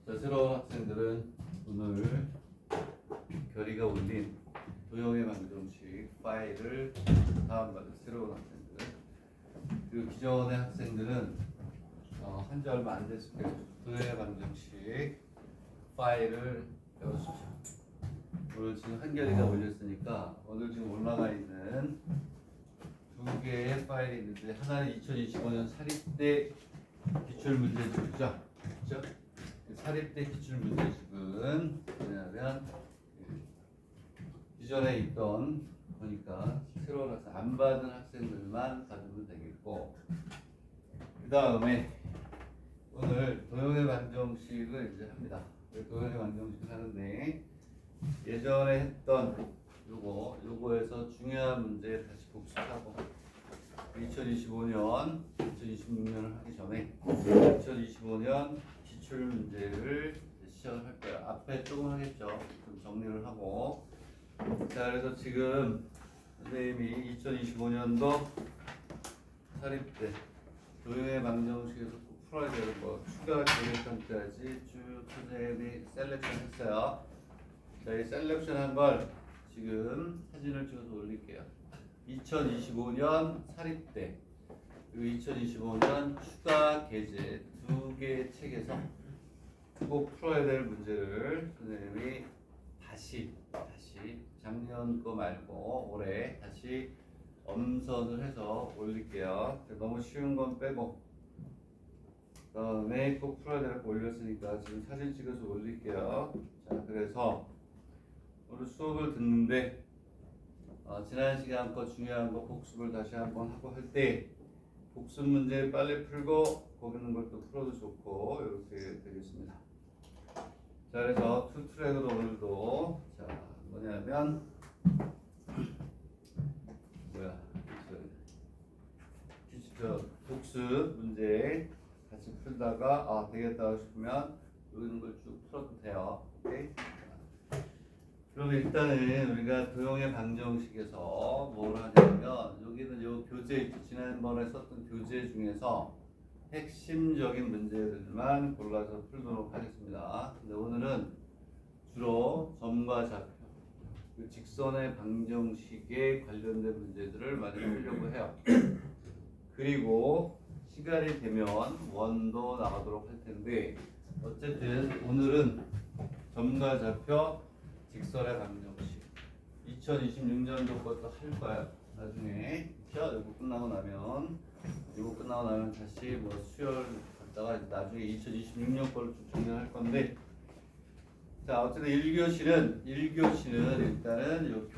자, 새로운 학생들은 오늘 결의가 올린 도형의 방정식 파일을 다운받은 새로운 학생들, 그리고 기존의 학생들은 한지 얼마 안 됐을 때 도형의 방정식 파일을 배웠습니다. 오늘 지금 한결이가 올렸으니까 오늘 지금 올라가 있는 두 개의 파일이 있는데, 하나는 2025년 사립대 기출문제집이죠. 그렇죠? 사립대 기출문제집은 뭐냐면 기존에 있던 거니까 새로운 학생 안 받은 학생들만 받으면 되겠고, 그 다음에 오늘 도형의 방정식을 이제 합니다. 도형의 방정식을 하는데, 예전에 했던 요거에서 중요한 문제 다시 복습하고, 2025년, 2026년을 하기 전에 2025년 기출 문제를 시작을 할 거예요. 앞에 조금 하겠죠. 좀 정리를 하고. 자, 그래서 지금 선생님이 2025년도 사립대 도형의 방정식에서 꼭 풀어야 되는 거 추가 계획성까지 쭉 선생님이 셀렉션 했어요. 자, 이 셀렉션 한 걸 지금 사진을 찍어서 올릴게요. 2025년 사립대 그리고 2025년 추가 계제 두 개의 책에서 꼭 풀어야 될 문제를 선생님이 다시 작년 거 말고 올해 다시 엄선을 해서 올릴게요. 너무 쉬운 건 빼고, 그다음에 꼭 풀어야 될 거 올렸으니까 지금 사진 찍어서 올릴게요. 자, 그래서 오늘 수업을 듣는데 지난 시간 거 중요한 거 복습을 다시 한번 하고 할 때 복습 문제 빨리 풀고 거기 있는 걸 또 풀어도 좋고 이렇게 되겠습니다. 자, 그래서 투 트랙으로 오늘도 뭐냐면 복습 문제 같이 풀다가 되겠다 싶으면 여기 있는 걸 쭉 풀어도 돼요. 오케이? 그럼 일단은 우리가 도형의 방정식에서 뭘 하냐면, 여기는 요 교재 있죠. 지난번에 썼던 교재 중에서 핵심적인 문제들만 골라서 풀도록 하겠습니다. 근데 오늘은 주로 점과 좌표, 그 직선의 방정식에 관련된 문제들을 많이 풀려고 해요. 그리고 시간이 되면 원도 나가도록 할 텐데, 어쨌든 오늘은 점과 좌표, 직선의 방정식 2026년도 것도 할 거예요. 나중에 이거 끝나고 나면 다시 뭐 수열 갔다가 나중에 2026년 거를 쭉 정리할 건데, 자, 어쨌든 1교시는 일단은 요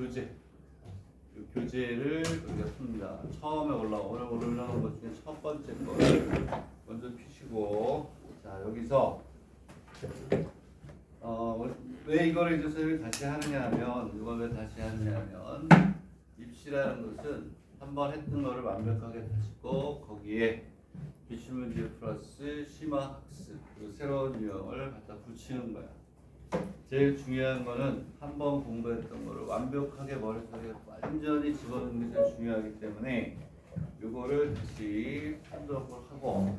교재를 우리가 풉니다. 처음에 올라온 것 중에 첫 번째 거를 먼저 피시고, 자, 여기서 왜 이거를 이제 선생님이 다시 하느냐 하면, 이걸 왜 다시 하느냐 하면, 입시라는 것은 한번 했던 거를 완벽하게 다시고 거기에 기출문제 플러스 심화학습 그리고 새로운 유형을 갖다 붙이는 거야. 제일 중요한 거는 한번 공부했던 거를 완벽하게 머릿속에 완전히 집어넣는 게 제일 중요하기 때문에 이거를 다시 분석을 하고,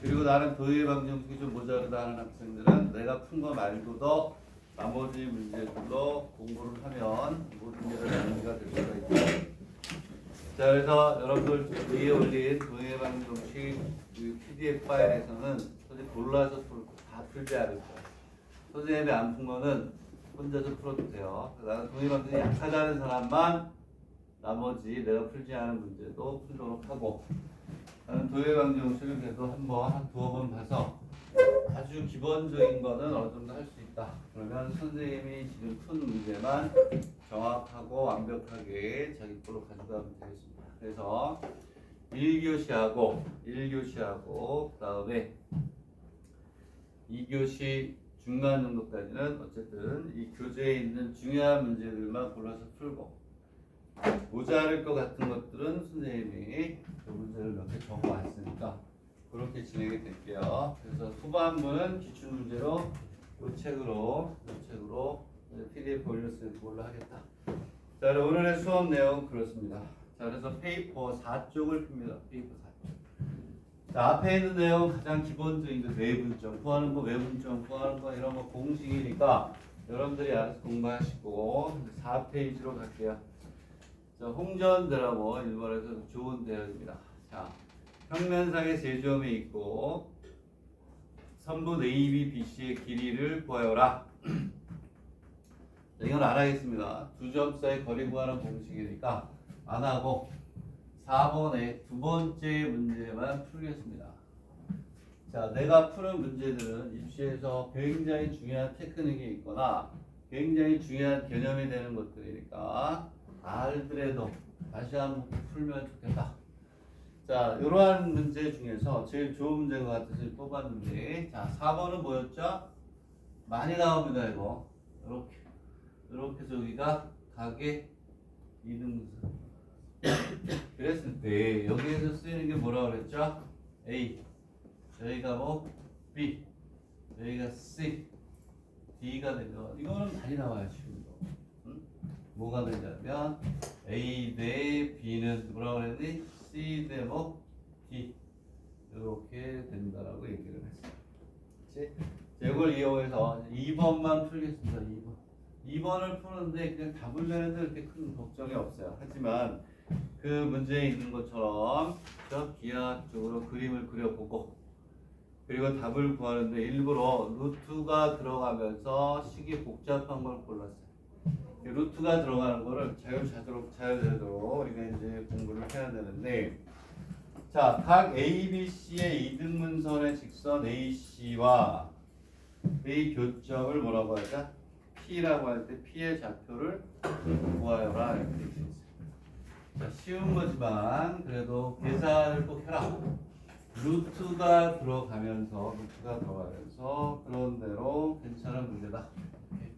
그리고 나는 도형의 방정식이 좀 모자르다 하는 학생들은 내가 푼 거 말고도 나머지 문제들도 공부를 하면 모든 게 다 정리가 될 수가 있다. 자, 그래서 여러분들 위에 올린 도형의 방정식 PDF 파일에서는 선생님 골라서 다 풀지 않을 거야. 선생님이 안 푼 거는 혼자서 풀어도 돼요. 나는 도형의 방정식이 약하다는 사람만 나머지 내가 풀지 않은 문제도 풀도록 하고, 나는 도형의 방정식을 그래도 한 두어 번 봐서 아주 기본적인 거는 어느 정도 할 수 있다. 그러면 선생님이 지금 푼 문제만 정확하고 완벽하게 자기 거로 가져가면 되겠습니다. 그래서 1교시하고 그 다음에 2교시 중간 정도까지는 어쨌든 이 교재에 있는 중요한 문제들만 골라서 풀고, 모자랄 것 같은 것들은 선생님이 그 문제를 몇 개 적어왔으니까 그렇게 진행이 될게요. 그래서 후반부는 기출문제로 이 책으로 PDF 올렸으니까 그걸로 하겠다. 자, 오늘의 수업 내용 그렇습니다. 자, 그래서 페이퍼 4쪽을 풉니다. 페이퍼 4쪽. 자, 앞에 있는 내용 가장 기본적인 그 내분점 구하는 거, 외분점 구하는 거 이런 거 공식이니까 여러분들이 알아서 공부하시고 4페이지로 갈게요. 자, 홍전대라고 일본에서 좋은 대학입니다. 자, 평면상의 제점이 있고 선분 AB, BC의 길이를 구하여라. 자, 이건 알아야겠습니다. 두 점 사이 거리 구하는 공식이니까 안 하고 4번의 두 번째 문제만 풀겠습니다. 자, 내가 푸는 문제들은 입시에서 굉장히 중요한 테크닉이 있거나 굉장히 중요한 개념이 되는 것들이니까 알더라도 다시 한번 풀면 좋겠다. 자, 이러한 문제 중에서 제일 좋은 문제인 것 같아서 뽑았는데, 자, 4번은 뭐였죠? 많이 나옵니다, 이거. 이렇게 해서 여기가 각의 이등분선. 그랬을 때 여기에서 쓰이는 게 뭐라고 그랬죠? A, 여기가 뭐 B, 여기가 C, D가 되죠. 이거는 많이 나와요, 지금. 응? 뭐가 되냐면 A 대 B는 뭐라고 그랬니? C 대 뭐 D 이렇게 된다라고 얘기를 했어요. 그렇지? 이걸 이용해서 2번만 풀겠습니다. 2번을 푸는데 그냥 답을 내는데 이렇게 큰 걱정이 없어요. 하지만 그 문제에 있는 것처럼 저 기하학적으로 그림을 그려보고 그리고 답을 구하는데 일부러 루트가 들어가면서 식이 복잡한 걸 골랐어요. 루트가 들어가는 거를 자유자재로 우리가 이제 공부를 해야 되는데, 자, 각 ABC의 이등분선의 직선 AC와 A 교점을 뭐라고 하자? P라고 할 때 P의 좌표를 구하여라 이렇게 되어 있어요. 자, 쉬운 거지만 그래도 계산을 꼭 해라. 루트가 들어가면서 그런 대로 괜찮은 문제다. 이렇게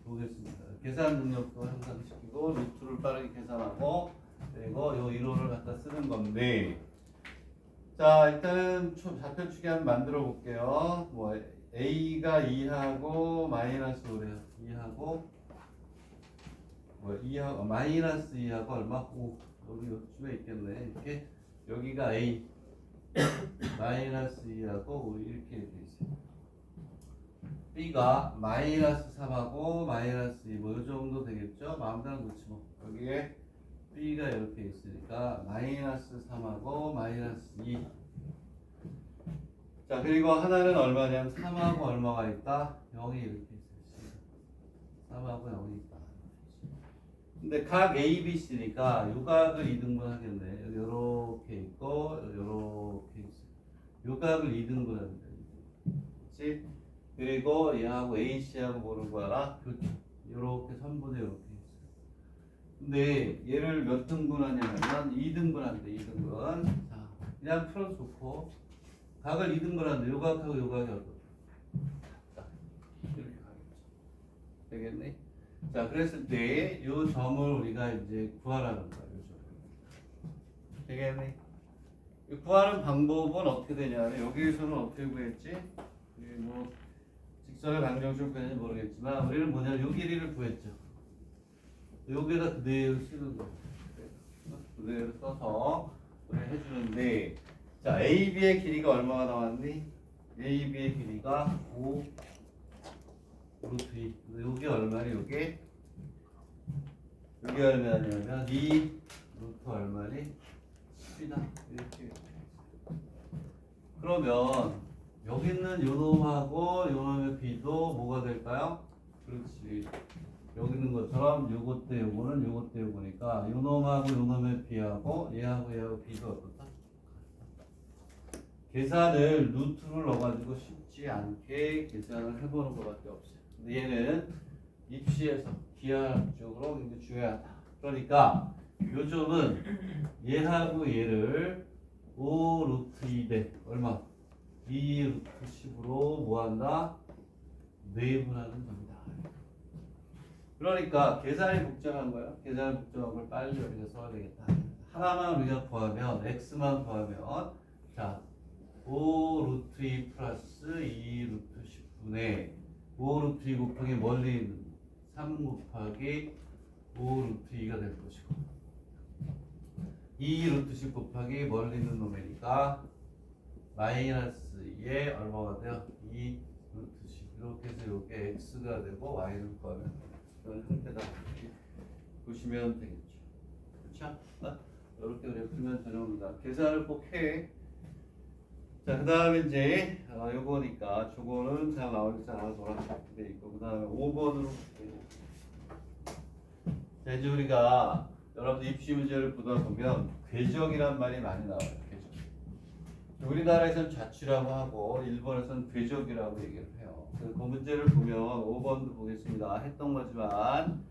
보겠습니다. 계산 능력도 향상시키고 루트를 빠르게 계산하고 그리고 요 이론을 갖다 쓰는 건데, 자, 일단은 좌표축이 한번 만들어 볼게요. 뭐 A가 2하고 마이너스 5래요. 2하고 뭐 2하고 마이너스 2하고 얼마? 5. 여기 요쯤에 있겠네. 이렇게 여기가 A 마이너스 2하고 5 이렇게 돼 있어요. B가 마이너스 3하고 마이너스 2 뭐 이 정도 되겠죠? 마음대로 놓지 뭐. 여기에 B가 이렇게 있으니까 마이너스 3하고 마이너스 2. 자, 그리고 하나는 얼마냐면 3하고 얼마가 있다? 0이 이렇게 있어요. 3하고 0이 있다. 근데 각 ABC니까 요 각을 2등분 하겠네. 요렇게 있고 요렇게 있어요. 요 각을 2등분 합니다. 그렇지? 그리고 얘하고 AC하고 뭐를 구하라? 교점. 요렇게 선분에 요렇게 있어요. 근데 얘를 몇 등분 하냐면 2등분 한대. 2등분. 자, 그냥 풀어서 좋고 각을 2등분 하는데 요 각하고 요 각이 어떻게? 자, 이렇게 가겠죠. 되겠네? 자, 그랬을 때 이 점을 우리가 이제 구하라는 거야. 이 점. 되겠네? 이 구하는 방법은 어떻게 되냐면 여기에서는 어떻게 구했지? 뭐 직선의 방정식을 구했는지 모르겠지만 우리는 뭐냐? 요 길이를 구했죠. 여기다 그대로 쓰는 거. 그대로 써서 우리 해주는데, 자, AB의 길이가 얼마가 나왔니? AB의 길이가 5 루트 2. 요게 얼마니? 요게 얼마냐면 2 루트 얼마니? 10이다. 이렇게. 그러면 여기 있는 요 놈하고 요 놈의 B도 뭐가 될까요? 그렇지. 여기 있는 것처럼 요것 대 요거는 요것 대 요거니까 요 놈하고 요 놈의 B하고 얘하고 B도 어떻다? 계산을 루트를 넣어가지고 쉽지 않게 계산을 해보는 것밖에 없어요. 근데 얘는 입시에서 기하학적으로 굉장히 중요하다. 그러니까 요점은 얘하고 얘를 5 루트 2대 얼마? 2 루트 10으로 뭐한다? 내분하는 겁니다. 그러니까 계산이 복잡한 거예요. 계산이 복잡한 걸 빨리 우리가 써야 되겠다. 하나만 우리가 구하면 x만 구하면 자 5 루트 2 플러스 2 루트 10분의 5 루트 2 곱하기 멀리 있는 3 곱하기 5 루트 2가 될 것이고 2 루트 10 곱하기 멀리 있는 놈이니까 마이너스 2에 얼마가 돼요? 2 루트 10 이렇게 해서 이게 x가 되고 y는 구하면 이런 형태다 이렇게 보시면 되겠죠. 그렇죠? 이렇게 그래 풀면 되는 겁니다. 계산을 꼭 해. 자, 그 다음에 이제 요거니까 저거는 잘 나오지 않아서 노랗게 돼 있고 그 다음에 5번으로 자, 이제 우리가 여러분들 입시 문제를 보다 보면 궤적이란 말이 많이 나와요. 궤적. 우리나라에서는 자취라고 하고 일본에서는 궤적이라고 얘기를 해요. 그래서 그 문제를 보면 5번도 보겠습니다. 했던 거지만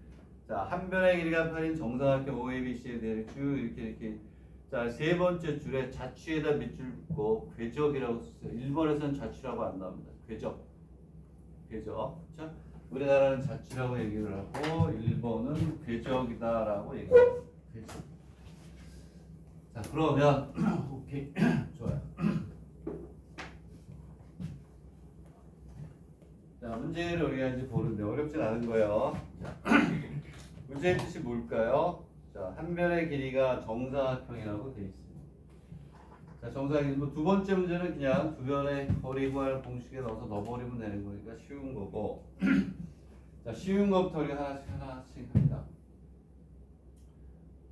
자, 한 변의 길이가 8인 정사각형 OABC에 대해 쭉 이렇게 자, 세 번째 줄에 자취에다 밑줄 긋고 궤적이라고 썼어요. 일본에서는 자취라고 안 나옵니다. 궤적. 그렇죠? 우리나라는 자취라고 얘기를 하고 일본은 궤적이다라고 얘기해요. 궤적. 자, 그러면 오케이. 좋아요. 자, 문제를 우리가 이제 보는데 어렵진 않은 거예요. 자, 문제의 뜻이 뭘까요? 자, 한 변의 길이가 정사각형이라고 돼 있습니다. 자, 정사각형 뭐두 번째 문제는 그냥 두 변의 거리 구할 공식에 넣어서 넣어버리면 되는 거니까 쉬운 거고. 자, 쉬운 것부터 우리가 하나씩 합니다.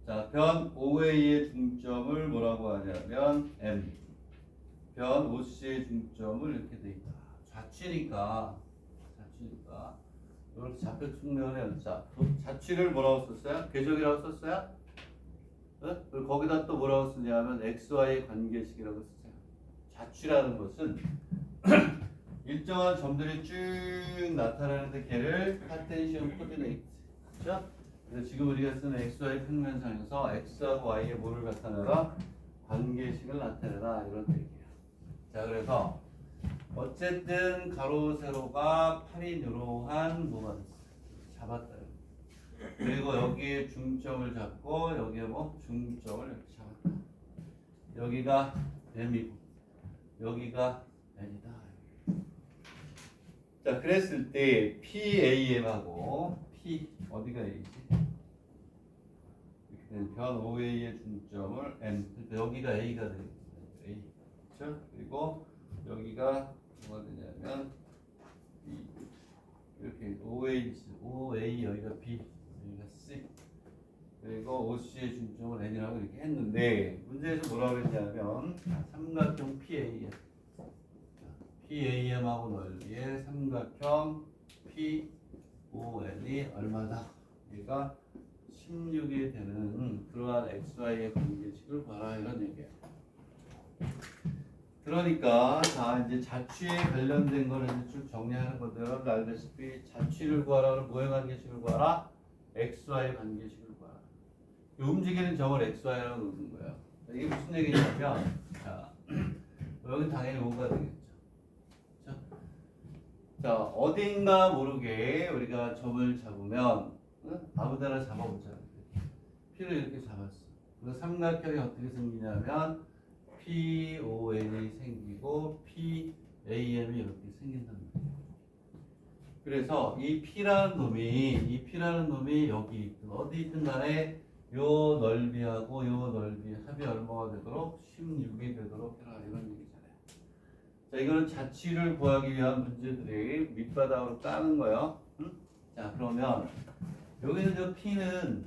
자, 변 OA의 중점을 뭐라고 하냐면 M. 변 OC의 중점을 이렇게 돼 있다. 좌치니까 이렇게 좌표 측면에 자취를 뭐라고 썼어요? 궤적이라고 썼어요? 네? 그리고 거기다 또 뭐라고 쓰냐면 XY의 관계식이라고 썼어요. 자취라는 것은 일정한 점들이 쭉 나타나는데 걔를 카르테시언 코디네이트. 그렇죠? 그래서 지금 우리가 쓰는 XY 평면상에서 X하고 Y의 뭐를 나타내라? 관계식을 나타내라 이런 얘기예요. 자, 그래서 어쨌든 가로 세로가 8인 이러한 뭐가 됐어요? 잡았다. 그리고 여기에 중점을 잡고 여기에 뭐 중점을 이렇게 잡았다. 여기가 M이고 여기가 N이다. 자, 그랬을 때 PAM하고 P 어디가 A지? 이렇게 된 변 OA의 중점을 M. 그러니까 여기가 A가 되겠죠. A. 그렇죠? 그리고 여기가 뭐가 되냐면 B. 이렇게 OA 여기가 B, 여기가 C. 그리고 OC의 중점을 N이라고 이렇게 했는데 문제에서 뭐라고 했냐면 삼각형 PAM. PAM하고 넓이의 삼각형 PON이 얼마다? 얘가 16이 되는 그러한 XY의 관계식을 봐라 이런 얘기예요. 그러니까 자 이제 자취에 관련된 거를 이제 쭉 정리하는 건데 여러분들 알다시피 자취를 구하라 뭐의 관계식을 구하라? XY 관계식을 구하라. 이 움직이는 점을 XY라고 놓는 거예요. 이게 무슨 얘기냐면 자 여기 당연히 5가 되겠죠. 자, 어딘가 모르게 우리가 점을 잡으면 아무데나 잡아보자. P를 이렇게 잡았어. 그래서 삼각형이 어떻게 생기냐면 PON이 생기고 PAM이 이렇게 생긴단 말이에요. 그래서 이 P라는 놈이 여기 있든 어디 있든 간에 요 넓이하고 요 넓이 합이 얼마가 되도록 16이 되도록 해라 이런 얘기잖아요. 자, 이거는 자취를 구하기 위한 문제들이 밑바닥으로 까는 거예요. 응? 자, 그러면 여기는 저 P는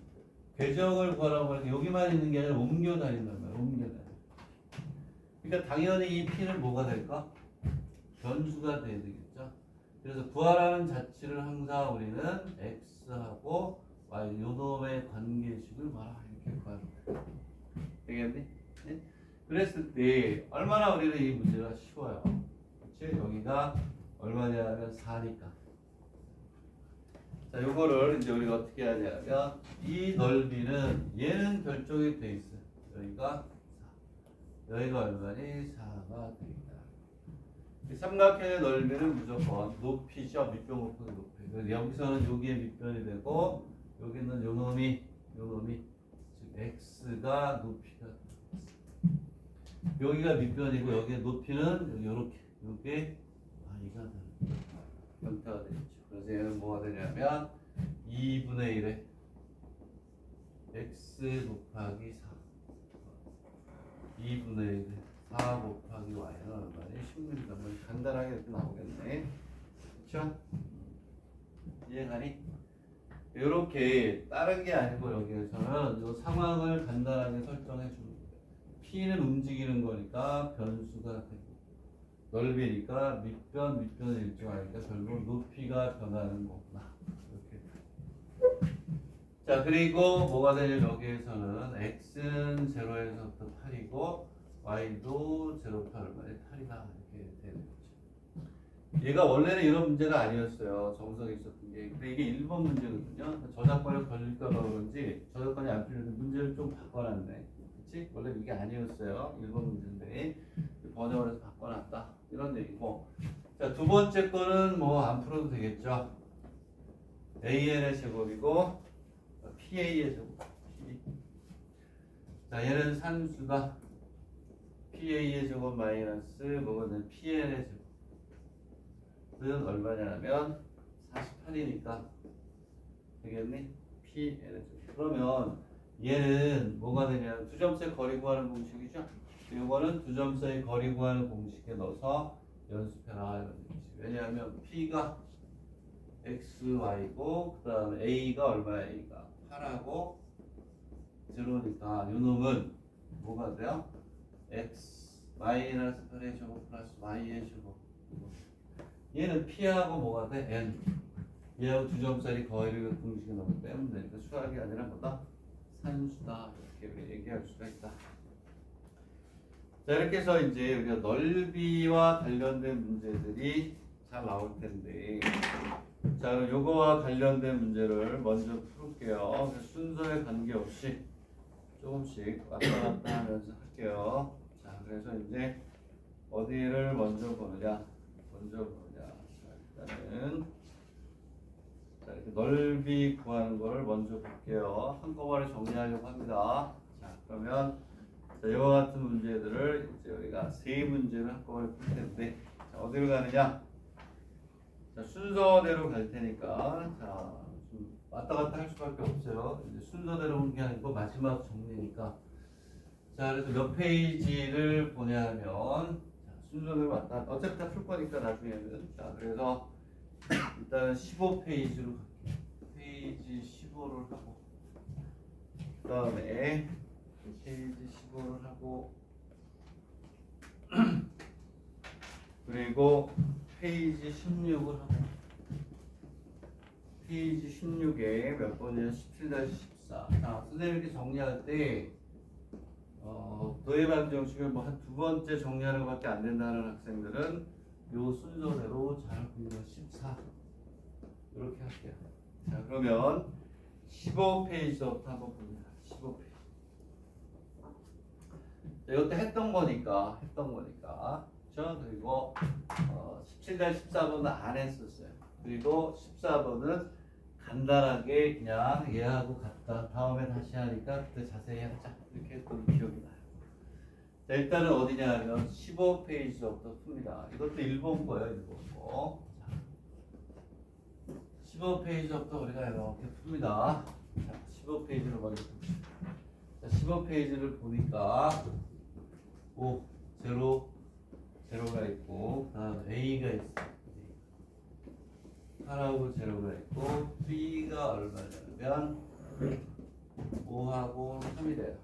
궤적을 구하라고 하는데 여기만 있는 게 아니라 옮겨 다닌단 말이에요. 옮겨 다녀. 그러니까 당연히 이 P는 뭐가 될까? 변수가 돼야 되겠죠. 그래서 구하라는 자취를 항상 우리는 X하고 Y 요놈의 관계식을 봐라 이렇게 구하는 거예요. 되겠니? 네? 그랬을 때 얼마나 우리는 이 문제가 쉬워요. 그치? 여기가 얼마냐면 4니까. 자, 요거를 이제 우리가 어떻게 하냐면 이 넓이는 얘는 결정이 돼 있어요. 여기가 4. 여기가 얼마니? 4가 되겠다. 이 삼각형의 넓이는 무조건 높이죠. 밑변 곱하기 높이. 그래서 여기서는 여기에 밑변이 되고 여기는 요놈이 즉 x가 높이가 여기가 밑변이고 여기에 높이는 요렇게 요게 y가 되는 형태가 되겠죠. 그래서 얘는 뭐가 되냐면 2분의 1에 x 곱하기 4 2분의 1에 4 곱하기 y는 얼마니? 16이다. 뭐 간단하게 이렇게 나오겠네. 그쵸? 이해가니? 이렇게 다른 게 아니고 여기에서는 이 상황을 간단하게 설정해 주는 거예요. P는 움직이는 거니까 변수가 되고 넓이니까 밑변을 일정하니까 결국 높이가 변하는 거구나. 이렇게. 자, 그리고 뭐가 되냐면 여기에서는 x는 0에서부터 8이고 y도 0부터 얼마에 8이다 이렇게 되는 거죠. 얘가 원래는 이런 문제가 아니었어요. 정석에 있었던 게. 근데 이게 1번 문제거든요. 저작권에 걸릴까 봐 그런지 저작권이 안 풀리는데 문제를 좀 바꿔놨네. 그치? 원래 이게 아니었어요. 1번 문제인데 번역을 해서 바꿔놨다. 이런 얘기고. 자, 두 번째 거는 뭐 안 풀어도 되겠죠. AN의 제곱이고 PA의 제곱. 자, 얘는 산수다. PA의 제곱 마이너스 뭐거든 PN의 제곱은 얼마냐면 48이니까 되겠니? PN의 제곱. 그러면 얘는 뭐가 되냐면 두 점수의 거리 구하는 공식이죠. 이거는 두 점수의 거리 구하는 공식에 넣어서 연습해라 이런 얘기지. 왜냐하면 P가 X, Y고 그 다음에 A가 얼마야? A가 8하고 0니까 요놈은 뭐가 돼요? X 마이너스 8의 제곱 플러스 Y의 제곱. 얘는 P하고 뭐가 돼? N. 얘하고 두 점짜리 거리를 공식에 넣으면 빼면 되니까 수학이 아니라 뭐다? 산수다. 이렇게 얘기할 수가 있다. 자, 이렇게 해서 이제 우리가 넓이와 관련된 문제들이 잘 나올 텐데, 자, 그럼 요거와 관련된 문제를 먼저 풀게요. 순서에 관계없이 조금씩 왔다 갔다 하면서 할게요. 자, 그래서 이제 어디를 먼저 보느냐? 자, 일단은 자, 이렇게 넓이 구하는 걸 먼저 볼게요. 한꺼번에 정리하려고 합니다. 자, 그러면 자, 이와 같은 문제들을 이제 우리가 세 문제를 한꺼번에 풀 텐데, 자, 어디로 가느냐? 자, 순서대로 갈 테니까, 자, 좀 왔다 갔다 할 수밖에 없어요. 이제 순서대로 온 게 아니고 마지막 정리니까. 자, 그래서 몇 페이지를 보냐면, 자, 순서대로 왔다. 어차피 다 풀 거니까 나중에는. 자, 그래서 일단은 15페이지로 갈게요. 페이지 15를 하고, 그 다음에 페이지 15를 하고 그리고 페이지 16을 하고 페이지 16에 몇 번이냐 17-14. 자, 선생님 이렇게 정리할 때 도해방 정식을 뭐 한 두 번째 정리하는 것밖에 안 된다는 학생들은 요 순서대로 잘 보면 14 이렇게 할게요. 자, 그러면 15페이지부터 한번 봅니다. 15페이지. 이것도 했던 거니까. 그렇죠? 그리고 17-14번은 안 했었어요. 그리고 14번은 간단하게 그냥 얘하고 같다. 다음에 다시 하니까 그때 자세히 하자. 이렇게 했던 기억이 나요. 자, 일단은 어디냐 하면 15페이지부터 풉니다. 이것도 일본 거예요. 일본 거. 15페이지부터 우리가 이렇게 풉니다. 자, 15페이지를 먼저 봅시다. 자, 15페이지를 보니까 0가 있고, 그 다음 A가 있어. 8하고 0가 있고, B가 얼마냐면 5하고 3이 돼요.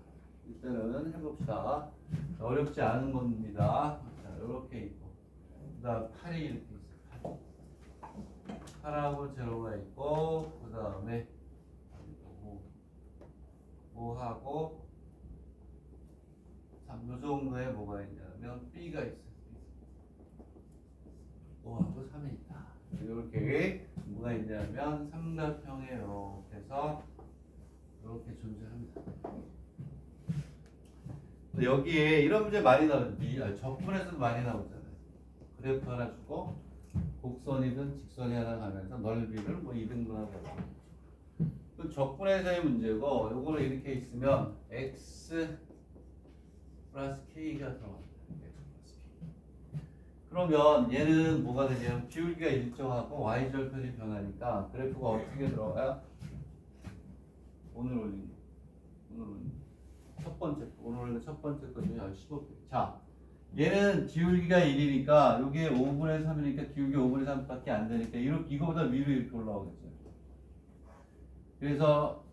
이때는 해봅시다. 어렵지 않은 겁니다. 자, 이렇게 있고, 그 다음 8이 이렇게 있어요. 8하고 0가 있고, 그 다음에 5하고 3, 요 정도에 뭐가 있냐면 B가 있어요. 5하고 3이 있다. 이렇게 뭐가 있냐면 삼각형에 이렇게 해서 이렇게 존재합니다. 여기에 이런 문제 많이 나오는데 적분에서도 많이 나오잖아요. 그래프 하나 주고 곡선이든 직선이 하나 가면서 넓이를 뭐 2등분하고 그 적분에서의 문제고, 요거는 이렇게 있으면 x 플러스 k가 들어갑니다. 그러면 얘는 뭐가 되냐면 기울기가 일정하고 y절편이 변하니까 그래프가 어떻게 들어가요? 오늘 올린 첫 번째 거 중에 15페이지. 자, 얘는 기울기가 1이니까 요게 5분의 3이니까 기울기 5분의 3밖에 안 되니까 이렇게 이거보다 위로 이렇게 올라오겠죠. 그래서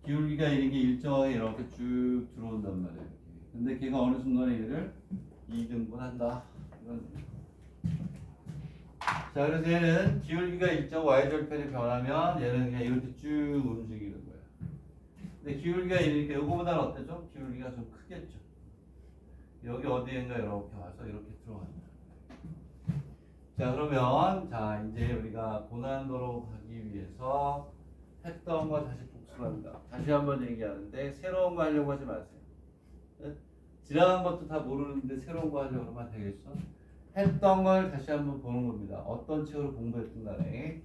기울기가 1인 게 일정하게 이렇게 쭉 들어온단 말이에요. 근데 걔가 어느 순간에 얘를 2등분한다. 이건. 자, 그래서 얘는 기울기가 일정 y절편이 변하면 얘는 그냥 이렇게 쭉 움직이는 거예요. 근데 기울기가 1이니까 요거보다는 어때죠? 기울기가 좀 크겠죠. 여기 어디엔가 이렇게 와서 이렇게 들어간다. 자, 그러면 자 이제 우리가 고난도로 가기 위해서 했던 거 다시 복습합니다. 다시 한번 얘기하는데 새로운 거 하려고 하지 마세요. 네? 지나간 것도 다 모르는데 새로운 거 하려고 하면 되겠어? 했던 걸 다시 한번 보는 겁니다. 어떤 책으로 공부했든 간에.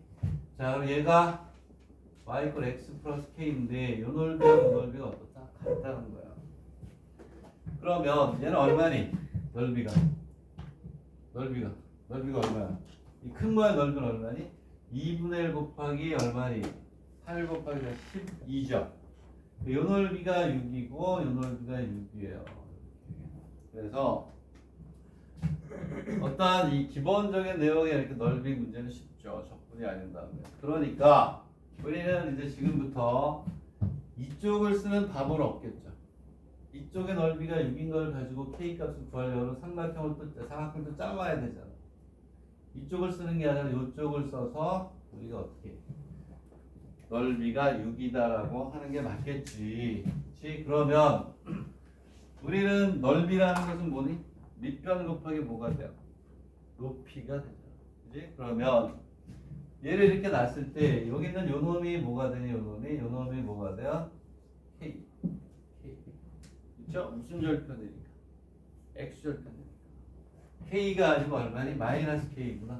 자, 그럼 얘가 y = x 플러스 k인데 요 넓이하고 요 넓이가 어떻다? 같다는 거야. 그러면 얘는 얼마니? 넓이가 얼마야? 이 큰 거의 넓이는 얼마니? 2분의 1 곱하기 얼마니? 8 곱하기 12죠. 요 넓이가 6이고 요 넓이가 6이에요. 그래서 어떠한 이 기본적인 내용의 이렇게 넓이 문제는 쉽죠. 적분이 아닌다면. 그러니까 우리는 이제 지금부터 이쪽을 쓰는 답은 없겠죠. 이쪽의 넓이가 6인 걸 가지고 k 값을 구하려면 삼각형을 또 잘라야 되잖아. 이쪽을 쓰는 게 아니라 이쪽을 써서 우리가 어떻게 넓이가 6이다라고 하는 게 맞겠지. 그치? 그러면 우리는 넓이라는 것은 뭐니? 밑변 곱하기 뭐가 돼요? 높이가 되잖아. 그치? 그러면 얘를 이렇게 놨을 때 여기 있는 요 놈이 뭐가 되니? 요 놈이 뭐가 돼요? k. 그쵸? 무슨 절편이니까? x절편이니까. k가 아니고 얼마니? 마이너스 k구나.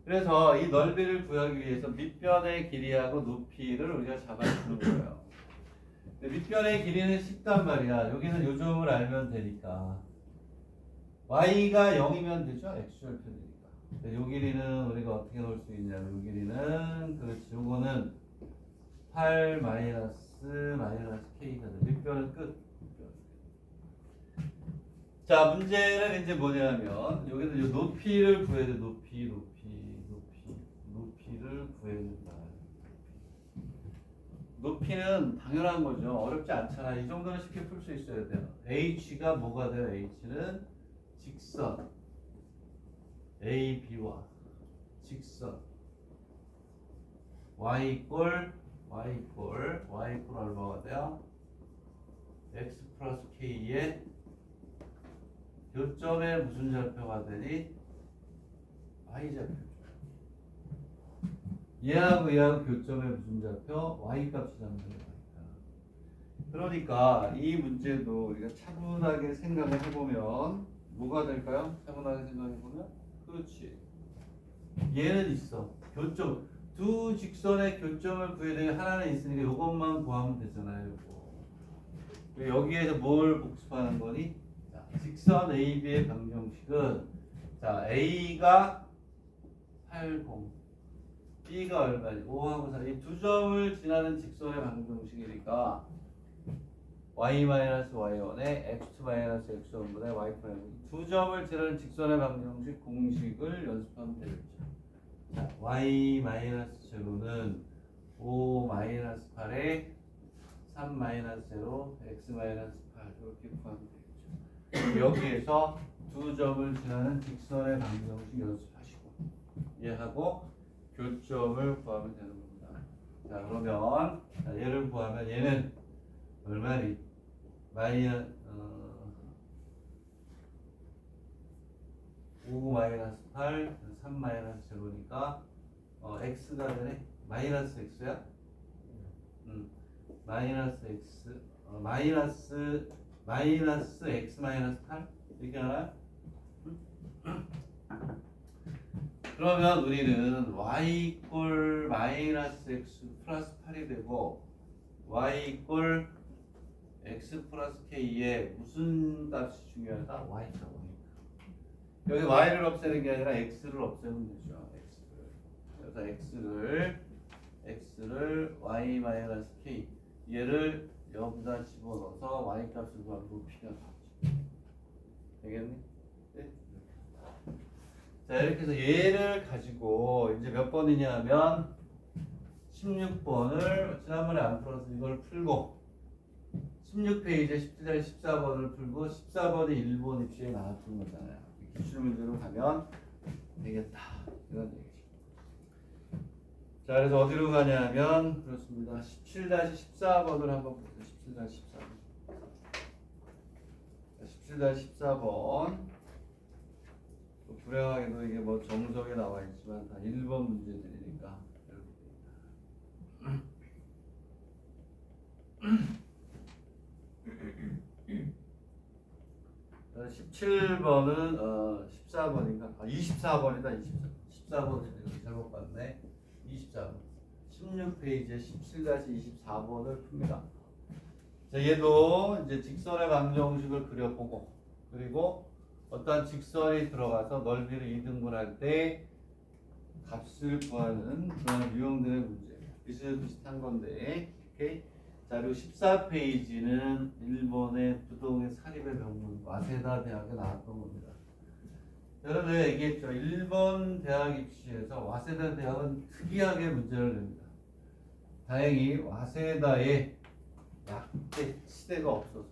그래서 이 넓이를 구하기 위해서 밑변의 길이하고 높이를 우리가 잡아주는 거예요. 밑변의 길이는 쉽단 말이야. 여기는 요 점을 알면 되니까. y가 0이면 되죠? x절편이니까. 요 길이는 우리가 어떻게 넣을 수 있냐면 요 길이는 그렇지. 요거는 8 마이너스 k가 돼. 밑변은 끝. 자, 문제는 이제 뭐냐면 여기는 요 높이를 구해야 돼. 높이를 구해야 된다. 높이는 당연한 거죠. 어렵지 않잖아. 이 정도는 쉽게 풀 수 있어야 돼요. h가 뭐가 돼요? h는 직선 AB와 직선 y 얼마가 돼요? x 플러스 k의 교점에 무슨 좌표가 되니? y좌표. 얘하고 교점에 무슨 좌표? y값이 잡는 거니까. 그러니까 이 문제도 우리가 차분하게 생각을 해보면 뭐가 될까요? 차분하게 생각해보면 그렇지. 얘는 있어. 교점. 두 직선의 교점을 구해야 되는 하나는 있으니까 이것만 구하면 되잖아요. 이거. 여기에서 뭘 복습하는 거니? 자, 직선 AB의 방정식은 자 A가 80, B가 얼마지? 5하고 4. 이 두 점을 지나는 직선의 방정식이니까 y-y1에 x-x1분의 y'. 두 점을 지나는 직선의 방정식 공식을 연습하면 되겠죠. 자, y-0는 5-8에 3-0, x-8 이렇게 구하면 되겠죠. 여기에서 두 점을 지나는 직선의 방정식 연습하시고 얘하고 교점을 구하면 되는 겁니다. 자, 그러면 얘를 구하면 얘는 얼마니? 5-8, 3-0니까 x가 되네. 마이너스 x야? 마이너스 x 마이너스 x 마이너스 8 이렇게 하나? 그러면 우리는 y 이꼴 마이너스 x 플러스 8이 되고 y 이꼴 x 플러스 k에 무슨 값이 중요하다? y가 여기 y를 없애는 게 아니라 x를 없애면 되죠. x를 y 마이너스 k 얘를 여기다 집어넣어서 y 값을 구하면 높이가 나오죠. 자, 이렇게 해서 얘를 가지고 이제 몇 번이냐 하면 16번을 지난번에 안 풀어서 이걸 풀고 16페이지에 17절 14번을 풀고 14번이 일본 입시에 나왔던 거잖아요. 기출문제로 가면 되겠다. 이런 얘기죠. 자, 그래서 어디로 가냐면 그렇습니다. 17-14번을 한번 보세요. 17-14번. 17-14번. 불행하게도 이게 뭐 정석에 나와 있지만 다 1번 문제들이니까 이렇게 17번은 14번인가? 24번이다. 14번을 잘못 봤네. 24번. 16페이지에 17-24번을 풉니다. 자, 얘도 이제 직선의 방정식을 그려보고 그리고 어떠한 직선이 들어가서 넓이를 2등분할 때 값을 구하는 그런 유형들의 문제예요. 비슷비슷한 건데, 오케이. 자, 그리고 14페이지는 일본의 부동의 사립의 명문 와세다 대학에 나왔던 겁니다. 여러분 내가 얘기했죠. 일본 대학 입시에서 와세다 대학은 특이하게 문제를 냅니다. 다행히 와세다에 약대 치대가 없어서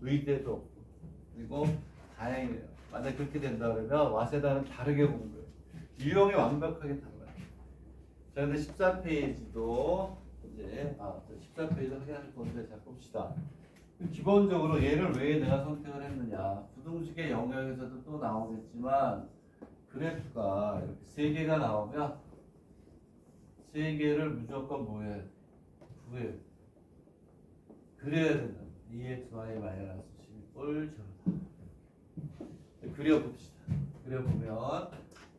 의대도 없고 그리고 다행이에요. 만약 그렇게 된다 그러면 와세다는 다르게 공부해요. 유형이 완벽하게 달라요. 자, 근데 14페이지도 이제 14페이지 확인할 건데 자 봅시다. 기본적으로 얘를 왜 내가 선택을 했느냐. 부등식의 영역에서도 또 나오겠지만 그래프가 이렇게 3개가 나오면 3개를 무조건 뭐 해야 돼? 구해요. 그래야 된다. 2xy-12꼴 저러다. 그려봅시다. 그려보면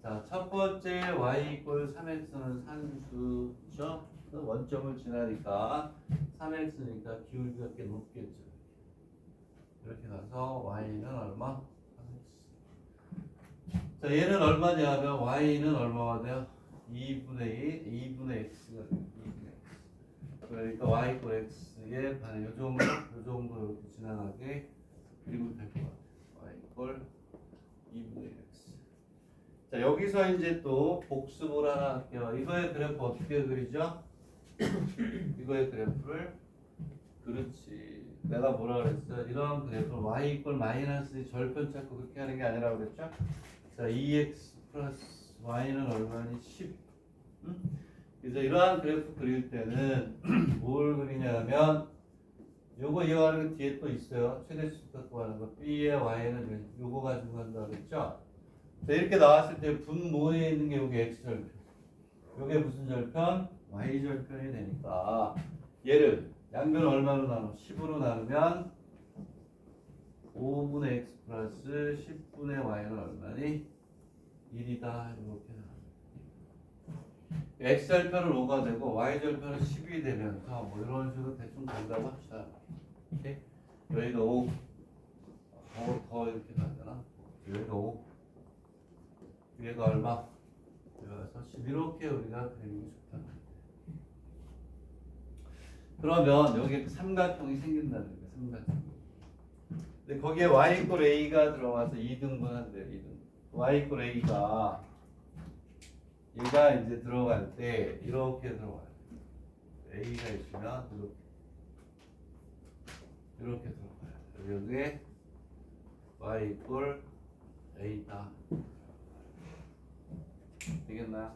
자, 첫 번째 y 이꼴 3x는 산수죠. 원점을 지나니까 3x니까 기울기가 꽤 높겠죠. 이렇게 가서 y는 얼마? 3x. 자, 얘는 얼마냐 하면 y는 얼마가 돼요? 2분의 x가 돼요. 2분의 x. 그러니까 y 이꼴 x에 반해 요 정도 이렇게 지나가게 그리면 될 것 같아요. y 이꼴 2분의 x. 자, 여기서 이제 또 복습을 하나 할게요. 이거의 그래프 어떻게 그리죠? 이거의 그래프를 그렇지. 내가 뭐라 그랬어? 이런 그래프를 y 이꼴 마이너스 절편 찾고 그렇게 하는 게 아니라 그랬죠? 자, 2x 플러스 y는 얼마니? 10. 응? 그래서 이러한 그래프 그릴 때는 뭘 그리냐면 요거 이해하는 거 뒤에 또 있어요. 최대값 갖고 하는 거. b의 y는 요거 가지고 간다 그랬죠? 자, 이렇게 나왔을 때 분모에 있는 게 요게 x절편. 요게 무슨 절편? y절편이 되니까 얘를 양변 얼마로 나누? 10으로 나누면 5분의 x 플러스 10분의 y는 얼마니? 1이다. 이렇게 나옵니다. x절편은 5가 되고 y절편은 10이 되면서 뭐 이런 식으로 대충 간다고 합시다. 오케이? 여기가 5. 더 이렇게 가잖아. 여기가 5. 위에가 얼마? 여기서 10. 이렇게 우리가 그리는 게 좋다. 그러면 여기 삼각형이 생긴다는 거예요. 삼각형. 근데 거기에 y 이꼴 a가 들어가서 2등분 한대요. 2등분. y 이꼴 a가 얘가 이제 들어갈 때 이렇게 들어가요. a가 있으면 이렇게 들어가요. 여기에 y 이꼴 a다. 되겠나요?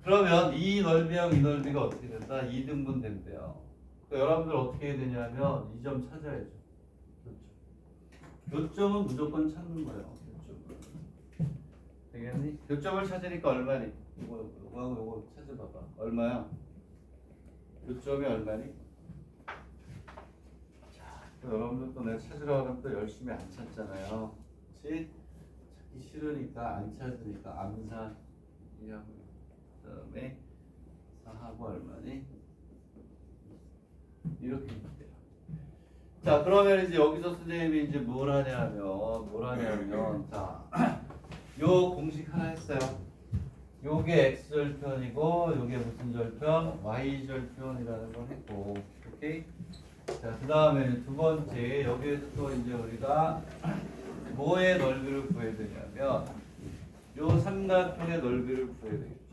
그러면 이 넓이랑 이 넓이가 어떻게 된다? 2등분 된대요. 그러니까 여러분들 어떻게 해야 되냐면 이 점 찾아야죠. 교점은 무조건 찾는 거예요. 교점을. 되겠니? 교점을 찾으니까 얼마니? 요거 찾아봐봐. 얼마야? 교점이 얼마니? 자, 여러분들도 내가 찾으라고 하면 또 열심히 안 찾잖아요. 그렇지? 찾기 싫으니까 안 찾으니까 암산 이하고 그다음에 4하고 얼마니? 이렇게 돼요. 자, 그러면 이제 여기서 선생님이 이제 뭘 하냐면 자, 요 공식 하나 했어요. 요게 x절편이고 요게 무슨 절편? y절편이라는 걸 했고, 오케이? 자, 그 다음에 두 번째 여기에서 또 이제 우리가 뭐의 넓이를 구해야 되냐면 요 삼각형의 넓이를 구해야 되겠죠.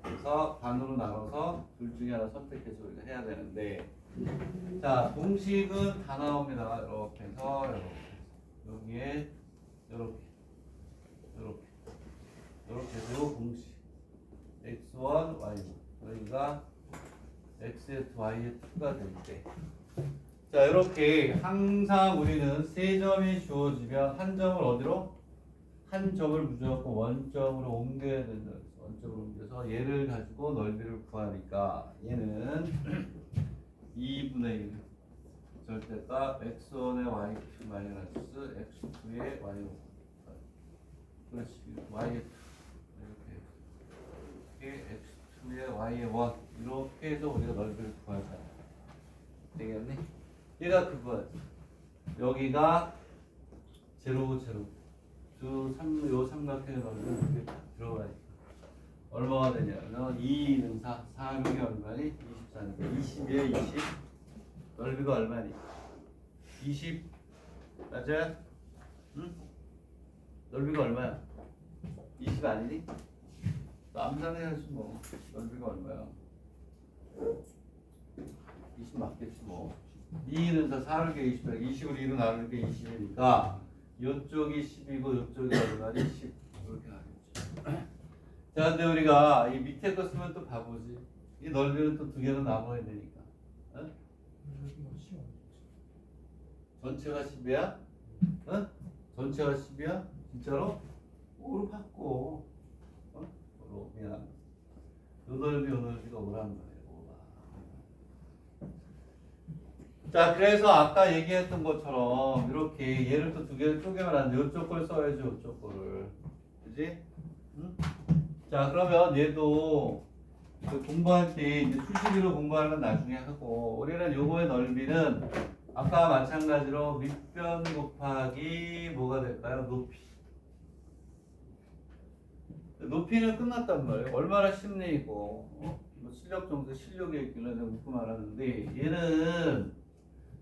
그래서 반으로 나눠서 둘 중에 하나 선택해서 우리가 해야 되는데, 자 공식은 다 나옵니다. 이렇게 해서 이렇게 여기에 이렇게 해서 요 공식 x1, y1 여기가 x의 2, y의 2가 될 때, 자 이렇게 항상 우리는 세 점이 주어지면 한 점을 어디로? 한 점을 무조건 원점으로 옮겨야 된다. 원점으로 옮겨서 얘를 가지고 넓이를 구하니까 얘는 2분의 1 절대값 x1의 y2 마이너스 x2의 y1 그렇지 y의 2 이렇게 x2의 y의 1 이렇게 해서 우리가 넓이를 구하잖아. 되겠니? 얘가 그거야. 여기가 0, 0 요 삼각형의 넓이는 이렇게 딱 들어가니까 얼마가 되냐면 2는 4, 4는 얼마니? 24니까 20에 20 넓이가 얼마니? 20 맞아? 응? 넓이가 얼마야? 20 아니니? 또 암산해야지 뭐. 넓이가 얼마야? 20 맞겠지 뭐. 2는 4, 4를 게 20이야. 20으로 2로 나누는 게 20이니까 요쪽이 10이고 요쪽이 얼마니? 10 이렇게 하겠죠. 자 근데 우리가 이 밑에 거 쓰면 또 바보지. 이 넓이는 또 두 개로 나눠야 되니까. 어? 전체가 10이야? 어? 전체가 10이야? 진짜로? 오로 바꿔. 어? 오로 그냥 요 넓이 요 넓이가 오란 말이야. 자 그래서 아까 얘기했던 것처럼 이렇게 얘를 또 두 개를 쪼개면 안 돼. 이쪽 걸 써야지 이쪽 거를. 그지? 응? 자 그러면 얘도 그 공부할 때 이제 수식으로 공부하는 건 나중에 하고, 우리는 요거의 넓이는 아까 마찬가지로 밑변 곱하기 뭐가 될까요? 높이. 높이는 끝났단 말이에요. 얼마나 쉽니 이거. 뭐 실력 정도 실력에 있길래 내가 묻고 말았는데, 얘는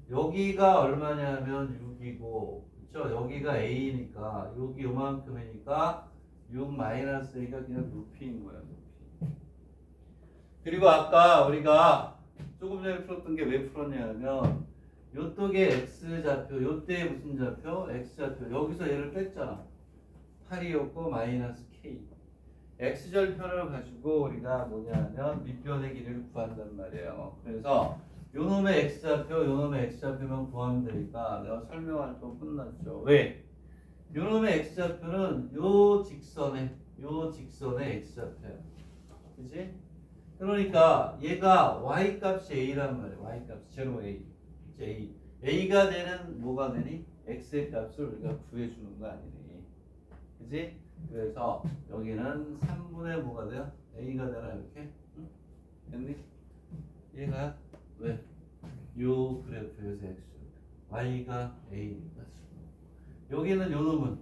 여기가 얼마냐면 6이고 그쵸? 여기가 a니까 여기 요만큼이니까 6 마이너스 a가 그냥 높이인 거야. 높이. 그리고 아까 우리가 조금 전에 풀었던 게 왜 풀었냐면 요쪽에 x좌표, 요때에 무슨 좌표? x좌표. 여기서 얘를 뺐잖아. 8이었고 마이너스 k. x절편을 가지고 우리가 뭐냐면 밑변의 길이를 구한단 말이에요. 그래서 요놈의 x좌표, 요놈의 x좌표만 구하면 되니까 내가 설명할 건 끝났죠. 왜? 요놈의 x좌표는 요 직선의 x좌표야. 그치? 그러니까 얘가 y값이 a란 말이야. y값 0a. a. a가 되는 뭐가 되니? x의 값을 우리가 구해주는 거 아니니. 그치? 그래서 여기는 3분의 뭐가 돼요? a가 되나 이렇게? 응? 됐니? 얘가 왜? 요 그래프에서 x y가 a니까 여기는 요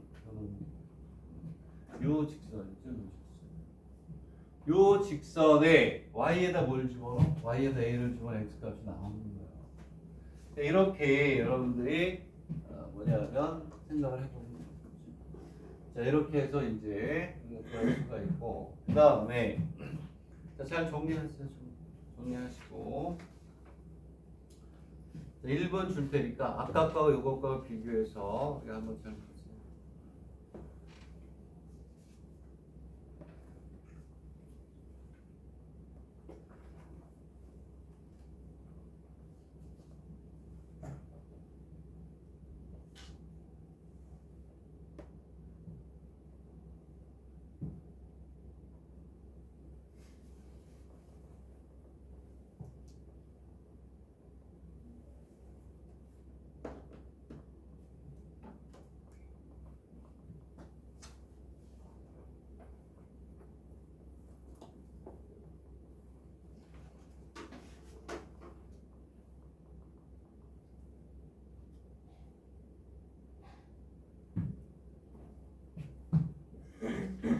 직선이죠. 요 직선에 y에다 뭘 집어넣어? y에다 a를 집어넣으면 x값이 나오는 거예요. 이렇게 여러분들이 뭐냐면 생각을 해보는 거죠. 자 이렇게 해서 이제 구할 수가 있고, 그 다음에 잘 정리하세요. 정리하시고 1번 줄 테니까 아까 거와 이것과 비교해서 우리가 한번 잘 보세요.